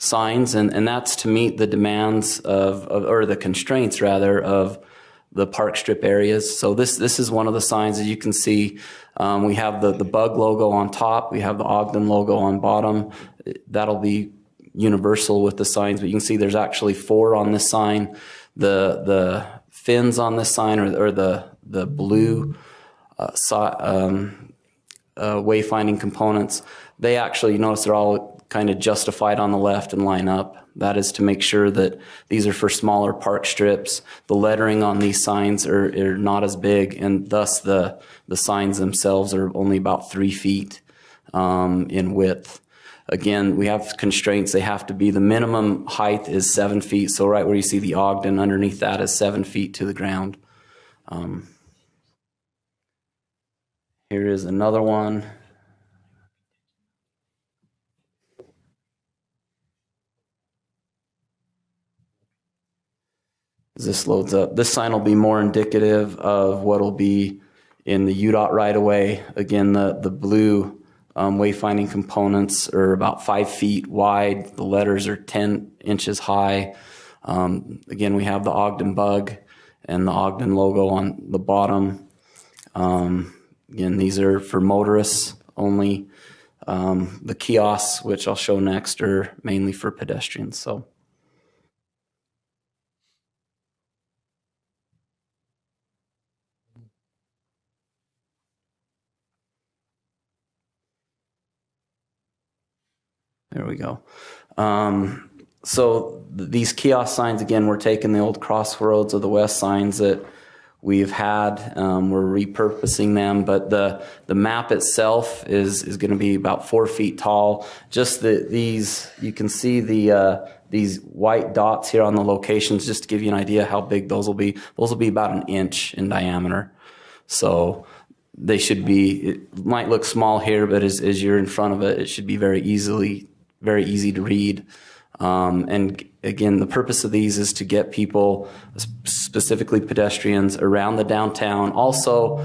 S: signs, and that's to meet the demands or the constraints rather of the park strip areas. So this is one of the signs. As you can see, we have the bug logo on top, we have the Ogden logo on bottom. That'll be universal with the signs, but you can see there's actually 4 on this sign. The fins on this sign or the blue wayfinding components, they actually, you notice they're all kind of justified on the left and line up. That is to make sure that these are for smaller park strips. The lettering on these signs are not as big, and thus the signs themselves are only about 3 feet in width. Again, we have constraints. They have to be, the minimum height is 7 feet. So right where you see the Ogden, underneath that is 7 feet to the ground. Here is another one. As this loads up, this sign will be more indicative of what will be in the UDOT right-of-way. Again, the blue wayfinding components are about 5 feet wide. The letters are 10 inches high. Again, we have the Ogden bug and the Ogden logo on the bottom. Again, these are for motorists only. The kiosks, which I'll show next, are mainly for pedestrians. So. There we go. So these kiosk signs, again, we're taking the old Crossroads of the West signs that we've had. We're repurposing them, but the map itself is going to be about 4 feet tall. Just these, you can see these white dots here on the locations, just to give you an idea how big those will be. Those will be about 1 inch in diameter. So they should be, it might look small here, but as you're in front of it, it should be very easy to read. And again, the purpose of these is to get people, specifically pedestrians, around the downtown. Also,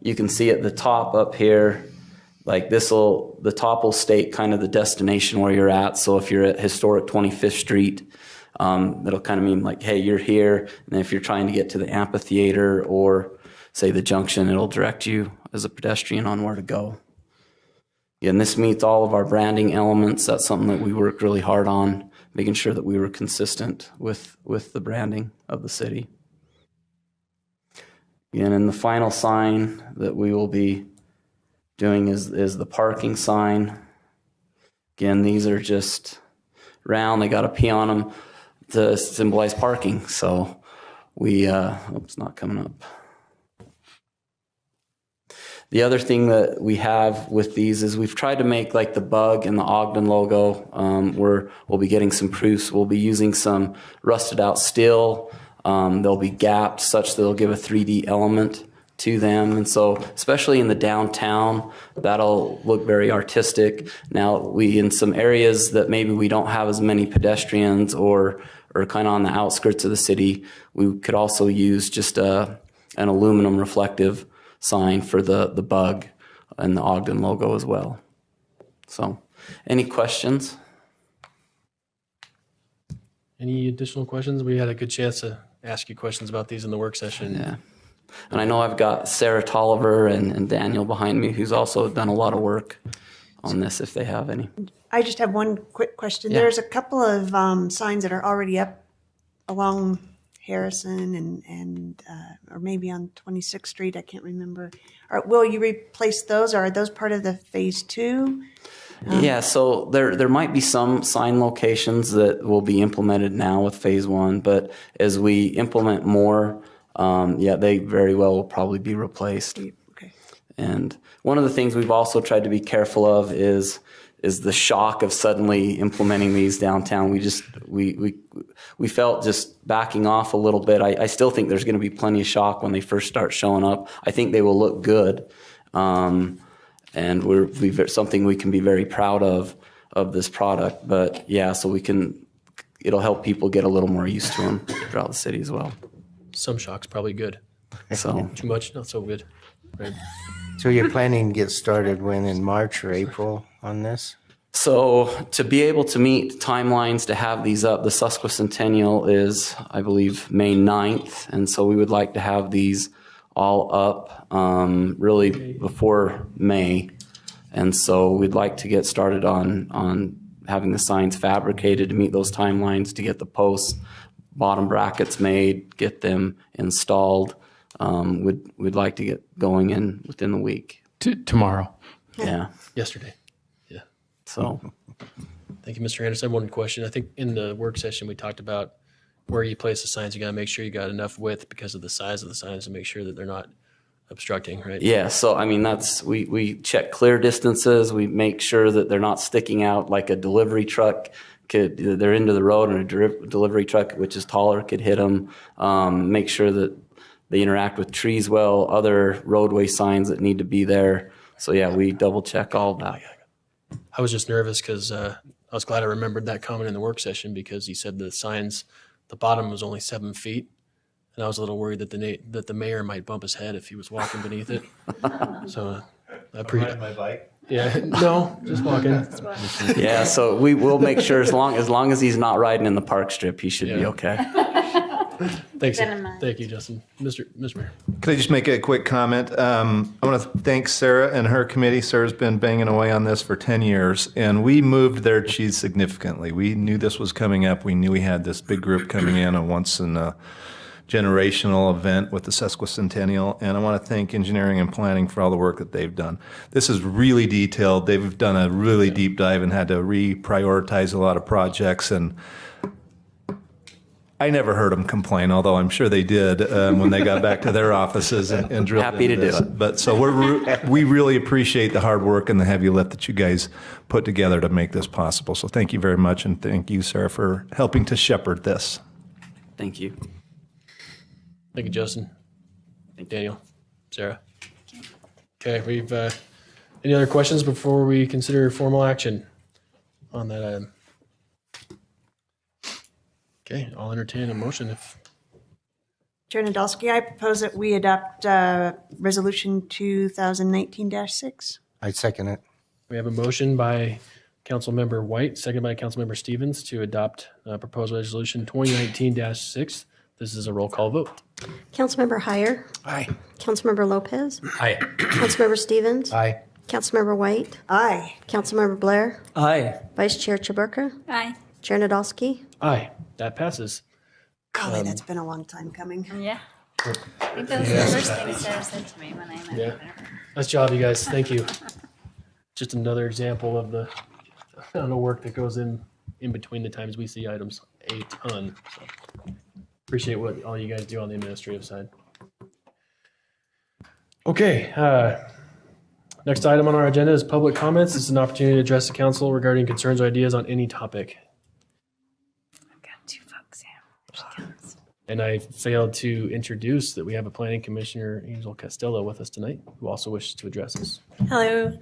S: you can see at the top up here, like the top will state kind of the destination where you're at. So if you're at historic 25th Street, that'll kind of mean like, hey, you're here. And then if you're trying to get to the amphitheater or say the junction, it'll direct you as a pedestrian on where to go. And this meets all of our branding elements. That's something that we worked really hard on, making sure that we were consistent with the branding of the city. And the final sign that we will be doing is the parking sign. Again, these are just round. They got a P on them to symbolize parking. So we, it's not coming up. The other thing that we have with these is we've tried to make like the bug and the Ogden logo. We'll be getting some proofs. We'll be using some rusted out steel. They'll be gapped such that they'll give a 3D element to them. And so, especially in the downtown, that'll look very artistic. Now, in some areas that maybe we don't have as many pedestrians or kind of on the outskirts of the city, we could also use just an aluminum reflective sign for the bug and the Ogden logo as well. So, any questions?
A: Any additional questions? We had a good chance to ask you questions about these in the work session.
S: Yeah. And I know I've got Sarah Tolliver and Daniel behind me, who's also done a lot of work on this, if they have any.
O: I just have one quick question.
S: Yeah.
O: There's a couple of signs that are already up along Harrison and or maybe on 26th Street. I can't remember. Will you replace those, or are those part of the phase 2?
S: Yeah, so there might be some sign locations that will be implemented now with phase 1, but as we implement more, they very well will probably be replaced.
O: Okay.
S: And one of the things we've also tried to be careful of is the shock of suddenly implementing these downtown. We felt just backing off a little bit. I still think there's going to be plenty of shock when they first start showing up. I think they will look good. And something we can be very proud of this product. But yeah, so it'll help people get a little more used to them throughout the city as well.
A: Some shock's probably good.
S: So
A: too much, not so good. Right.
D: So you're planning to get started when, in March or April on this?
S: So to be able to meet timelines to have these up, the Sesquicentennial is, I believe, May 9th. And so we would like to have these all up really before May. And so we'd like to get started on having the signs fabricated to meet those timelines, to get the posts, bottom brackets made, get them installed. We'd like to get going within the week.
Q: Tomorrow.
S: Yeah.
A: Yesterday. Yeah.
S: So.
A: Thank you, Mr. Anderson. I have one question. I think in the work session we talked about where you place the signs. You got to make sure you got enough width because of the size of the signs to make sure that they're not obstructing, right?
S: Yeah, so I mean we check clear distances. We make sure that they're not sticking out like a delivery truck. They're into the road, and a delivery truck, which is taller, could hit them. Make sure that they interact with trees well, other roadway signs that need to be there. So yeah, we double check all that.
A: I was just nervous because I was glad I remembered that comment in the work session, because he said the signs, the bottom was only 7 feet. And I was a little worried that the mayor might bump his head if he was walking beneath it. So I appreciate
G: my bike.
A: Yeah, no, just walking.
S: Yeah, so we will make sure as long as he's not riding in the park strip, he should be okay.
A: Thanks. Thank you, Justin. Mr. Mayor.
G: Can I just make a quick comment? I want to thank Sarah and her committee. Sarah's been banging away on this for 10 years, and we moved their cheese significantly. We knew this was coming up. We knew we had this big group coming in, a once in a generational event with the Sesquicentennial, and I want to thank engineering and planning for all the work that they've done. This is really detailed. They've done a really deep dive and had to reprioritize a lot of projects, and I never heard them complain, although I'm sure they did when they got back to their offices and drilled
S: Happy
G: into
S: to do
G: this.
S: it.
G: But so we really appreciate the hard work and the heavy lift that you guys put together to make this possible. So thank you very much, and thank you, Sarah, for helping to shepherd this.
S: Thank you.
A: Thank you, Justin. Thank Daniel. Sarah. Okay, we've any other questions before we consider formal action on that item? Okay, I'll entertain a motion if.
O: Chair Nadolski, I propose that we adopt Resolution 2019-6.
D: I second it.
A: We have a motion by Councilmember White, seconded by Councilmember Stevens to adopt proposed resolution 2019-6. This is a roll call vote.
R: Councilmember Heyer.
H: Aye.
R: Councilmember Lopez.
P: Aye.
R: Councilmember Stevens.
H: Aye.
R: Councilmember White.
O: Aye.
R: Councilmember Blair.
C: Aye.
R: Vice Chair Chaburka.
B: Aye.
R: Chair Nadolski.
A: Aye, that passes.
O: Golly, that's been a long time coming.
B: Yeah. I think that was the first thing Sarah said to me when I met
A: Yeah.
B: her.
A: Nice job, you guys. Thank you. Just another example of the amount of work that goes in between the times we see items a ton. So appreciate what all you guys do on the administrative side. Okay. Next item on our agenda is public comments. This is an opportunity to address the council regarding concerns or ideas on any topic.
B: I've got two folks here. There she comes.
A: And I failed to introduce that we have a planning commissioner, Angel Castillo, with us tonight, who also wishes to address us.
T: Hello,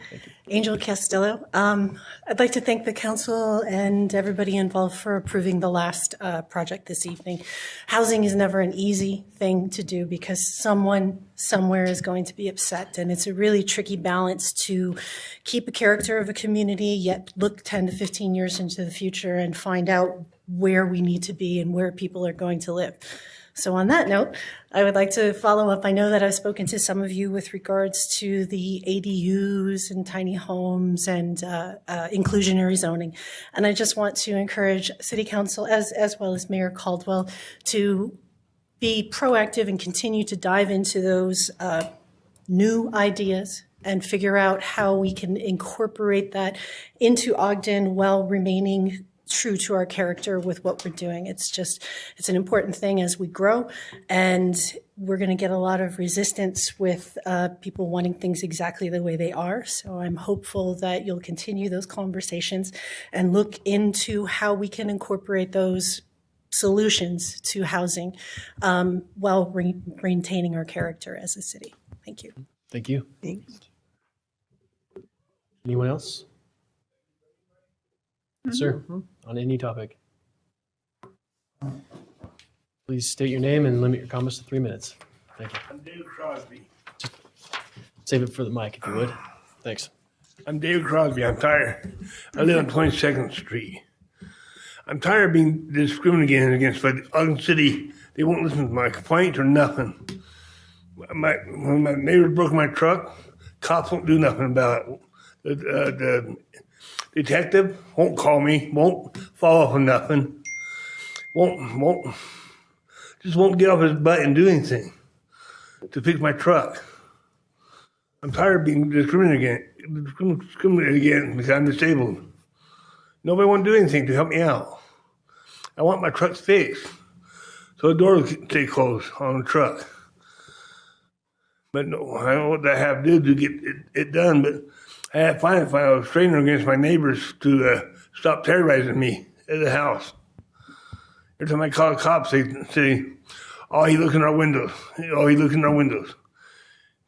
T: Angel Castillo. I'd like to thank the council and everybody involved for approving the last project this evening. Housing is never an easy thing to do because someone somewhere is going to be upset, and it's a really tricky balance to keep a character of a community, yet look 10 to 15 years into the future and find out where we need to be and where people are going to live. So on that note, I would like to follow up. I know that I've spoken to some of you with regards to the ADUs and tiny homes and inclusionary zoning. And I just want to encourage City Council as well as Mayor Caldwell to be proactive and continue to dive into those new ideas and figure out how we can incorporate that into Ogden while remaining true to our character with what we're doing. It's an important thing as we grow, and we're going to get a lot of resistance with people wanting things exactly the way they are. So I'm hopeful that you'll continue those conversations and look into how we can incorporate those solutions to housing while maintaining our character as a city. Thank you.
A: Thank you.
O: Thanks.
A: Anyone else? Yes, sir. On any topic. Please state your name and limit your comments to 3 minutes. Thank you.
U: I'm Dave Crosby.
A: Just save it for the mic if you would. Thanks.
U: I'm Dave Crosby. I'm tired. I live on 22nd Street. I'm tired of being discriminated against by the Ogden City. They won't listen to my complaints or nothing. When my neighbor broke my truck, cops won't do nothing about it. The detective won't call me, won't follow up on nothing, won't get off his butt and do anything to fix my truck. I'm tired of being discriminated against because I'm disabled. Nobody wants to do anything to help me out. I want my truck fixed so the door will stay closed on the truck. But no, I don't know what I have to do to get it done, but I had to find a restraining against my neighbors to stop terrorizing me at the house. Every time I call the cops, they say, "Oh, he look in our windows. Oh, he look in our windows."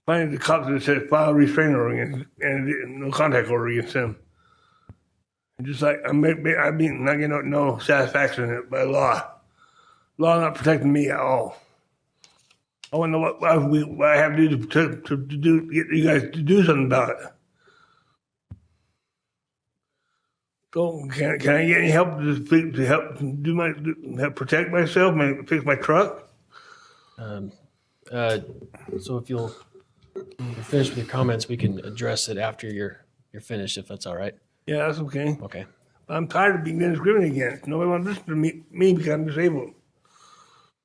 U: Finally, the cops that said, "File a restraining order against, and no contact order against them." And just like I'm not getting no satisfaction in it by law. Law not protecting me at all. I want to know what I have to do to get you guys to do something about it. So can I get any help to help protect myself, fix my truck?
A: So if you're finished with your comments, we can address it after you're finished, if that's all right.
U: Yeah, that's okay.
A: Okay.
U: I'm tired of being discriminated against. Nobody wants to listen to me because I'm disabled.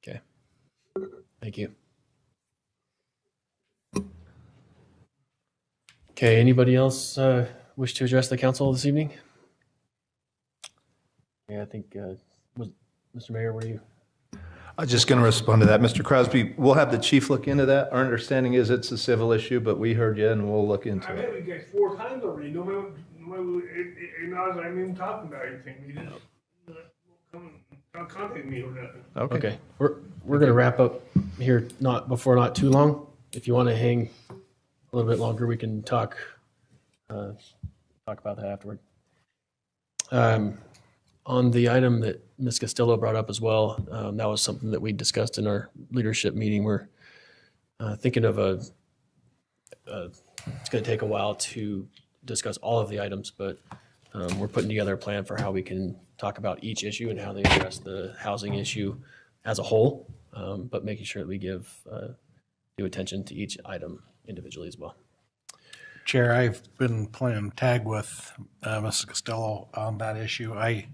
A: Okay. Thank you. Okay, anybody else wish to address the council this evening? Yeah, I think, Mr. Mayor, were you?
G: I'm just going to respond to that. Mr. Crosby, we'll have the chief look into that. Our understanding is it's a civil issue, but we heard you and we'll look into
U: I
G: it.
U: met with you guys 4 times already. Nobody acknowledged I'm even talking about anything. You just don't contact me or nothing.
A: Okay. We're going to wrap up here not too long. If you want to hang a little bit longer, we can talk about that afterward. On the item that Ms. Castillo brought up as well, that was something that we discussed in our leadership meeting. We're thinking of it's going to take a while to discuss all of the items, but we're putting together a plan for how we can talk about each issue and how they address the housing issue as a whole, but making sure that we give due attention to each item individually as well.
H: Chair, I've been playing tag with Mrs. Costello on that issue. I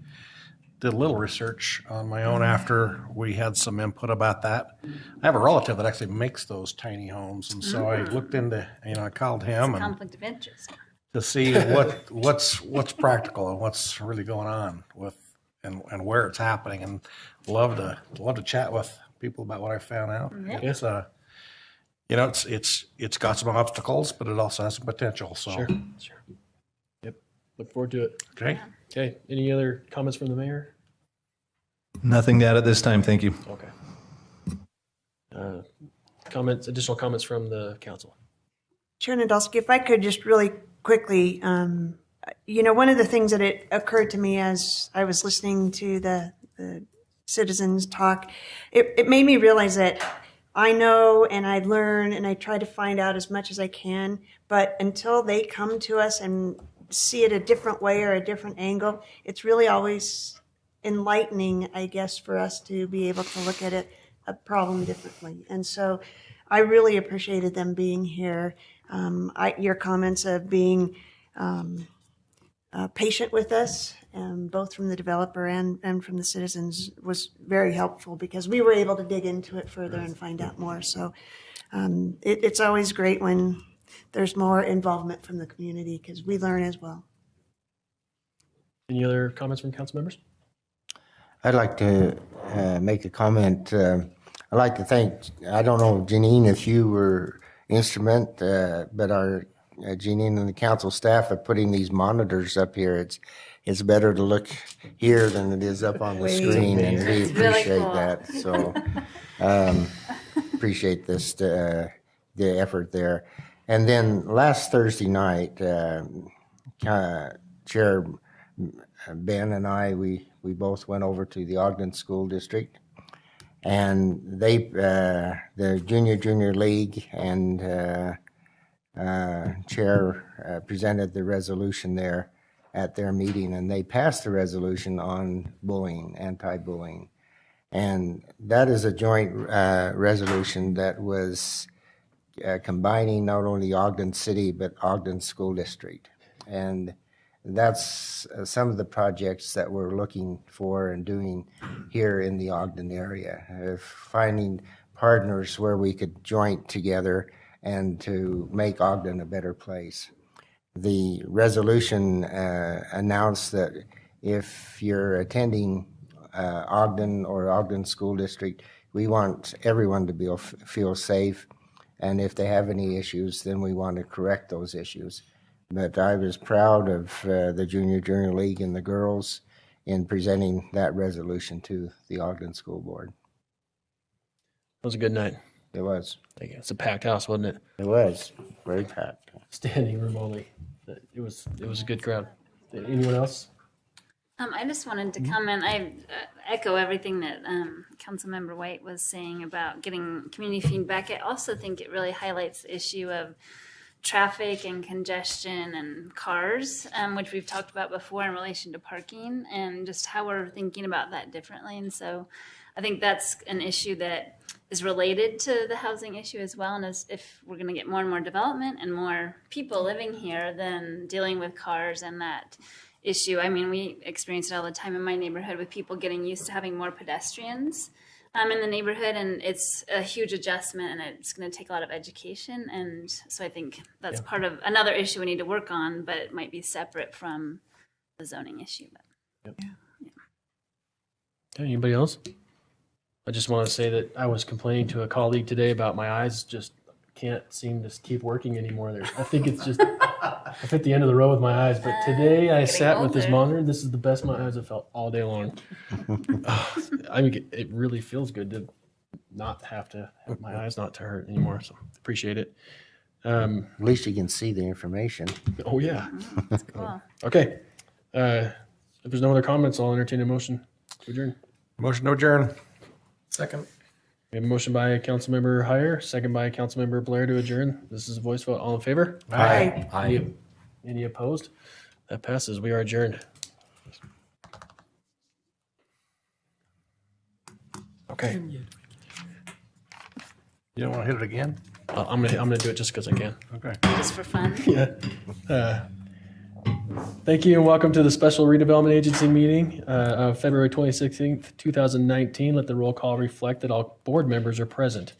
H: did a little research on my own after we had some input about that. I have a relative that actually makes those tiny homes, and so I looked into, I called him and
B: Conflict of interest.
H: to see what's practical and what's really going on with and where it's happening, and love to chat with people about what I found out.
B: Yeah.
H: It's got some obstacles, but it also has some potential. So
A: Sure. Yep. Look forward to it.
H: Okay.
A: Okay. Any other comments from the mayor?
G: Nothing to add at this time. Thank you.
A: Okay. Additional comments from the council?
O: Chair Nadolski, if I could just really quickly, one of the things that it occurred to me as I was listening to the citizens talk, it made me realize that I know and I learn and I try to find out as much as I can, but until they come to us and see it a different way or a different angle, it's really always enlightening, I guess, for us to be able to look at a problem differently. And so I really appreciated them being here. Your comments of being patient with us, both from the developer and from the citizens, was very helpful because we were able to dig into it further and find out more. So it's always great when there's more involvement from the community because we learn as well.
A: Any other comments from council members?
D: I'd like to make a comment. I'd like to thank, I don't know, Janine, if you were instrument, but our Janine and the council staff are putting these monitors up here. It's better to look here than it is up on the screen, and we appreciate that. So appreciate this, the effort there. And then last Thursday night, Chair Ben and I, we both went over to the Ogden School District, and they, the Junior League and Chair presented the resolution there at their meeting, and they passed the resolution on bullying, anti-bullying. And that is a joint resolution that was combining not only Ogden City, but Ogden School District. And that's some of the projects that we're looking for and doing here in the Ogden area, finding partners where we could join together and to make Ogden a better place. The resolution announced that if you're attending Ogden or Ogden School District, we want everyone to feel safe, and if they have any issues, then we want to correct those issues. But I was proud of the Junior League and the girls in presenting that resolution to the Ogden School Board.
A: It was a good night.
D: It was.
A: It's a packed house, wasn't it?
D: It was. Very packed.
A: Standing room only. It was a good crowd. Anyone else?
B: I just wanted to comment. I echo everything that Councilmember White was saying about getting community feedback. I also think it really highlights the issue of traffic and congestion and cars, which we've talked about before in relation to parking and just how we're thinking about that differently. And so I think that's an issue that is related to the housing issue as well. And as if we're going to get more and more development and more people living here, then dealing with cars and that issue. I mean, we experience it all the time in my neighborhood with people getting used to having more pedestrians in the neighborhood, and it's a huge adjustment, and it's going to take a lot of education. And so I think that's part of another issue we need to work on, but it might be separate from the zoning issue. But,
A: Okay, anybody else? I just want to say that I was complaining to a colleague today about my eyes just can't seem to keep working anymore. I think it's just I've hit the end of the road with my eyes. But today I sat with this monitor. This is the best my eyes have felt all day long. I mean, it really feels good to not have my eyes not to hurt anymore. So appreciate it.
D: At least you can see the information.
A: Oh yeah.
B: That's cool.
A: Okay. If there's no other comments, I'll entertain a motion to adjourn.
H: Motion to adjourn.
C: Second.
A: We have a motion by Councilmember Heyer, second by Councilmember Blair to adjourn. This is a voice vote. All in favor?
H: Aye.
A: Any Any opposed? That passes. We are adjourned. Okay.
H: You don't want to hit it again?
A: I'm gonna do it just because I can.
H: Okay.
B: Just for fun.
A: Yeah. Thank you and welcome to the Special Redevelopment Agency meeting of February 26th, 2019. Let the roll call reflect that all board members are present.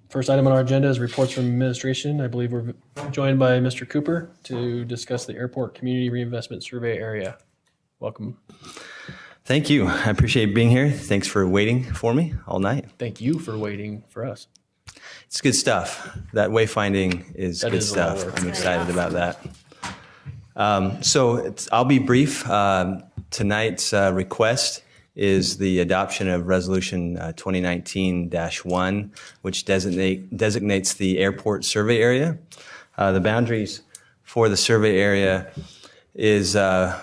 A: First item on our agenda is reports from administration. I believe we're joined by Mr. Cooper to discuss the Airport Community Reinvestment Survey area. Welcome.
E: Thank you. I appreciate being here. Thanks for waiting for me all night.
A: Thank you for waiting for us.
E: It's good stuff. That wayfinding is good stuff. I'm excited about that. I'll be brief. Tonight's request is the adoption of Resolution 2019-1, which designates the airport survey area. The boundaries for the survey area is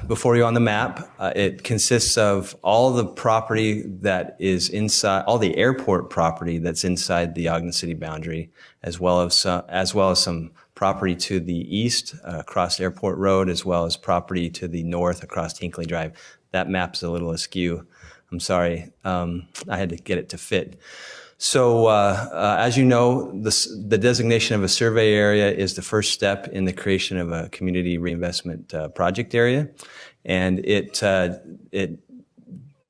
E: before you on the map. It consists of all the property that is inside, all the airport property that's inside the Ogden City boundary, as well as some property to the east across Airport Road, as well as property to the north across Hinkley Drive. That map's a little askew. I'm sorry. I had to get it to fit. So as you know, the designation of a survey area is the first step in the creation of a community reinvestment project area. And it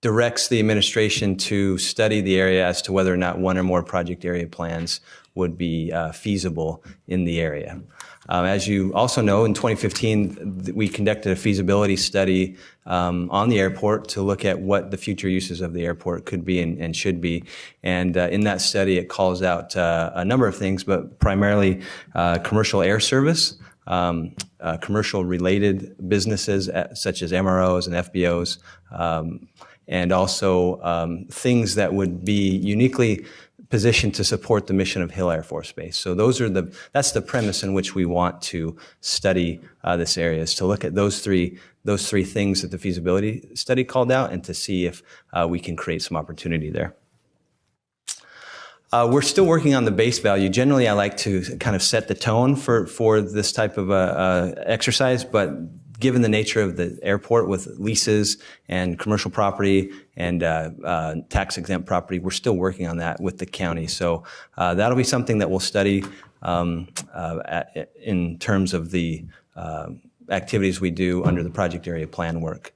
E: directs the administration to study the area as to whether or not one or more project area plans would be feasible in the area. As you also know, in 2015, we conducted a feasibility study on the airport to look at what the future uses of the airport could be and should be. And in that study, it calls out a number of things, but primarily commercial air service, commercial related businesses such as MROs and FBOs, and also things that would be uniquely positioned to support the mission of Hill Air Force Base. So that's the premise in which we want to study this area, is to look at those three things that the feasibility study called out and to see if we can create some opportunity there. We're still working on the base value. Generally, I like to kind of set the tone for this type of exercise, but given the nature of the airport with leases and commercial property and tax-exempt property, we're still working on that with the county. So that'll be something that we'll study in terms of the activities we do under the project area plan work.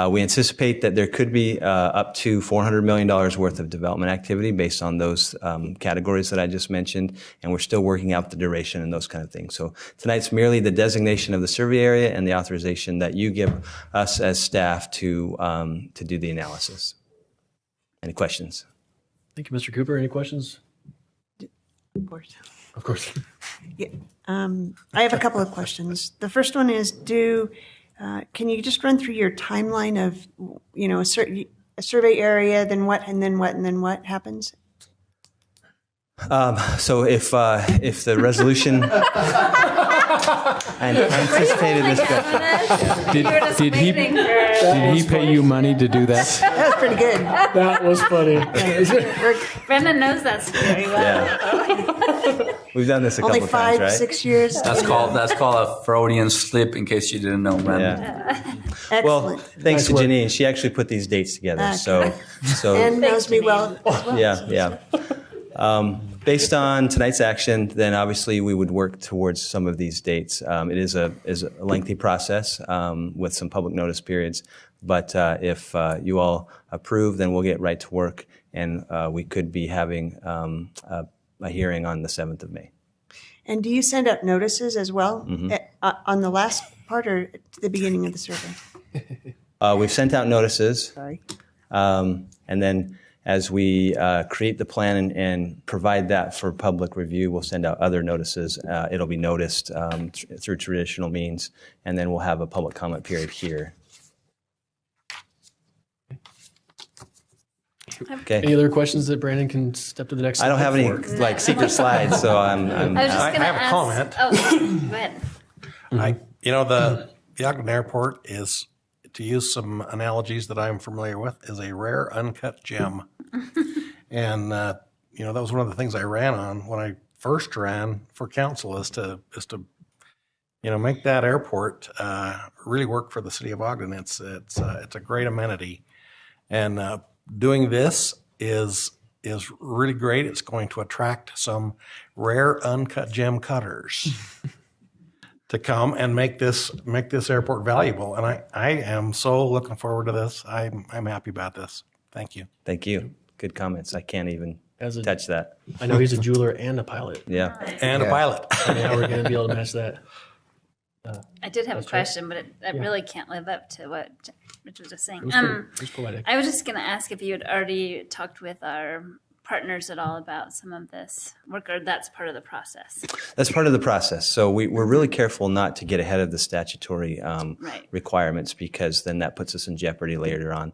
E: We anticipate that there could be up to $400 million worth of development activity based on those categories that I just mentioned, and we're still working out the duration and those kind of things. So tonight's merely the designation of the survey area and the authorization that you give us as staff to do the analysis. Any questions?
A: Thank you, Mr. Cooper. Any questions?
O: Of course.
A: Of course.
O: Yeah. I have a couple of questions. The first one is, can you just run through your timeline of, a survey area, then what, and then what, and then what happens?
E: So if the resolution, I anticipated this question.
Q: Did he pay you money to do that?
O: That was pretty good.
A: That was funny.
B: Brendan knows that very well.
E: Yeah. We've done this a couple
O: Only
E: of times,
O: 5,
E: right?
O: 6 years.
P: That's called a Freudian slip, in case you didn't know, man.
E: Yeah.
O: Excellent.
E: Well, thanks to Janine, she actually put these dates together. So
O: and knows me well as well.
E: Yeah. Based on tonight's action, then obviously we would work towards some of these dates. It is a lengthy process with some public notice periods, but if you all approve, then we'll get right to work, and we could be having a hearing on the 7th of May.
O: And do you send out notices as well on the last part or at the beginning of the survey?
E: We've sent out notices.
O: Sorry.
E: And then as we create the plan and provide that for public review, we'll send out other notices. It'll be noticed through traditional means, and then we'll have a public comment period here. Okay.
A: Any other questions that Brandon can step to the next?
E: I don't have any secret slides, so
B: I have
H: a comment.
B: Oh, go ahead.
H: The Ogden Airport is, to use some analogies that I'm familiar with, is a rare uncut gem. And that was one of the things I ran on when I first ran for council, is to make that airport really work for the city of Ogden. It's a great amenity, and doing this is really great. It's going to attract some rare uncut gem cutters to come and make this airport valuable. And I am so looking forward to this. I'm happy about this. Thank you.
E: Thank you. Good comments. I can't even touch that.
A: I know he's a jeweler and a pilot.
E: Yeah.
H: And a pilot.
A: I mean, how are we going to be able to match that?
B: I did have a
A: That's right.
B: question, but it really can't live up to what Rich was just saying.
A: It was poetic.
B: I was just going to ask if you had already talked with our partners at all about some of this work, or that's part of the process?
E: That's part of the process. So we're really careful not to get ahead of the statutory requirements, because then that puts us in jeopardy later on.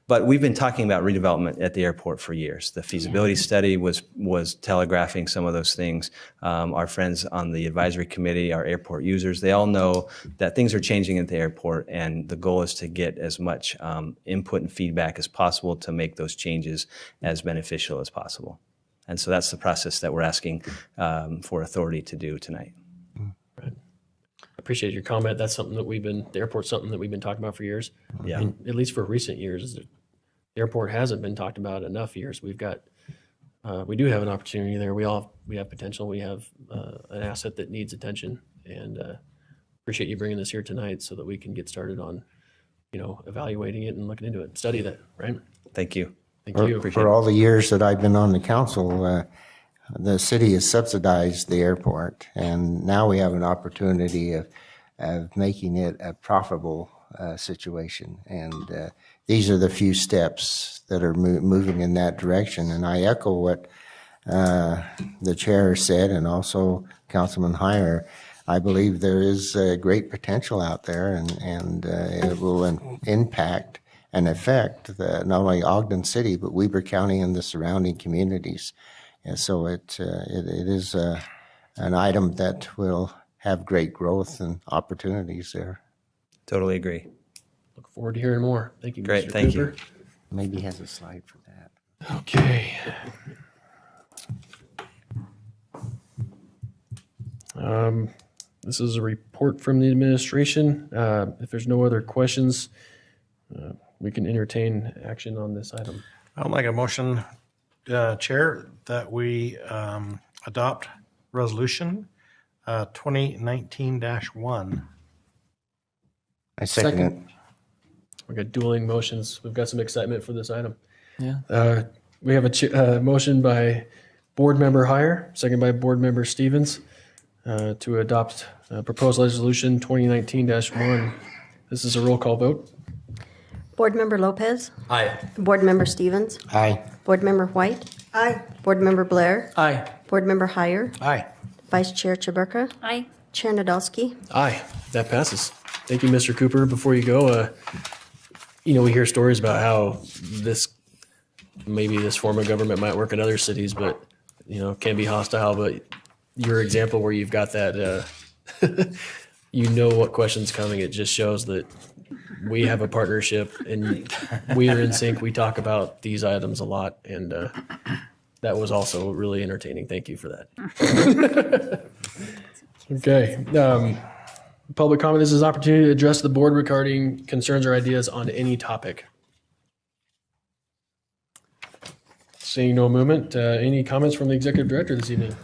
E: But we've been talking about redevelopment at the airport for years. The feasibility study was telegraphing some of those things. Our friends on the advisory committee, our airport users, they all know that things are changing at the airport, and the goal is to get as much input and feedback as possible to make those changes as beneficial as possible. And so that's the process that we're asking for authority to do tonight.
A: Right. I appreciate your comment. That's something that the airport's something that we've been talking about for years.
E: Yeah.
A: I mean, at least for recent years. The airport hasn't been talked about enough years. We do have an opportunity there. We have potential. We have an asset that needs attention, and appreciate you bringing this here tonight so that we can get started on, evaluating it and looking into it, study that, right?
E: Thank you.
A: Thank you.
D: For all the years that I've been on the council, the city has subsidized the airport, and now we have an opportunity of making it a profitable situation. And these are the few steps that are moving in that direction. And I echo what the chair said, and also Councilman Heyer. I believe there is great potential out there, and it will impact and affect not only Ogden City, but Weber County and the surrounding communities. And so it is an item that will have great growth and opportunities there.
E: Totally agree.
A: Look forward to hearing more. Thank you,
E: Great,
A: Mr.
E: thank
A: Cooper.
E: you.
D: Maybe he has a slide for that.
A: Okay. This is a report from the administration. If there's no other questions, we can entertain action on this item.
H: I'll make a motion, Chair, that we adopt resolution 2019-1.
D: I second it.
A: We got dueling motions. We've got some excitement for this item.
C: Yeah.
A: We have a motion by Board Member Heyer, second by Board Member Stevens, to adopt proposed resolution 2019-1. This is a roll call vote.
R: Board Member Lopez.
J: Aye.
R: Board Member Stevens.
D: Aye.
R: Board Member White.
O: Aye.
R: Board Member Blair.
C: Aye.
R: Board Member Heyer.
H: Aye.
R: Vice Chair Chaburka.
B: Aye.
R: Chair Nadolski.
A: Aye, that passes. Thank you, Mr. Cooper. Before you go, we hear stories about how maybe this form of government might work in other cities, but, can be hostile. But your example where you've got that, what question's coming, it just shows that we have a partnership and we are in sync. We talk about these items a lot, and that was also really entertaining. Thank you for that. Okay. Public comment. This is an opportunity to address the board regarding concerns or ideas on any topic. Seeing no movement, any comments from the executive director this evening?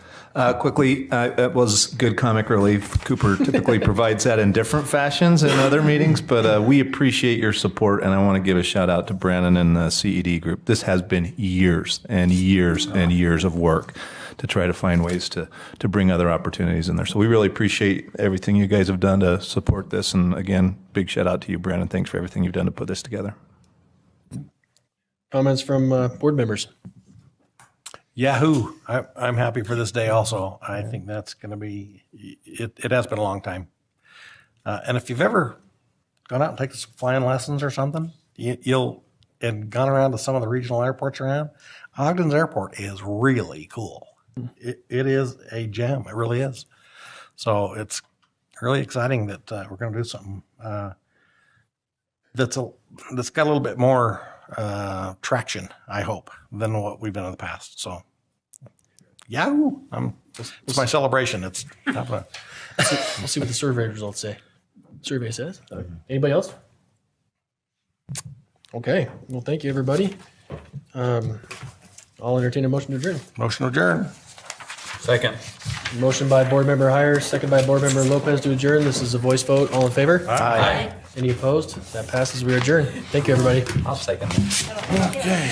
G: Quickly, it was good comic relief. Cooper typically provides that in different fashions in other meetings, but we appreciate your support, and I want to give a shout out to Brandon and the CED group. This has been years and years and years of work to try to find ways to bring other opportunities in there. So we really appreciate everything you guys have done to support this. And again, big shout out to you, Brandon. Thanks for everything you've done to put this together.
A: Comments from board members?
H: Yahoo! I'm happy for this day also. I think that's going to be, it has been a long time. And if you've ever gone out and taken some flying lessons or something, and gone around to some of the regional airports around, Ogden's airport is really cool. It is a gem. It really is. So it's really exciting that we're going to do something that's got a little bit more traction, I hope, than what we've done in the past. So Yahoo! It's my celebration. It's
A: We'll see what the survey results say. Survey says. Anybody else? Okay. Well, thank you, everybody. I'll entertain a motion to adjourn.
H: motion adjourned.
P: Second.
A: Motion by Board Member Hires, second by Board Member Lopez to adjourn. This is a voice vote. All in favor?
H: Aye.
A: Any opposed? That passes. We are adjourned. Thank you, everybody.
P: I'll second.
H: Okay.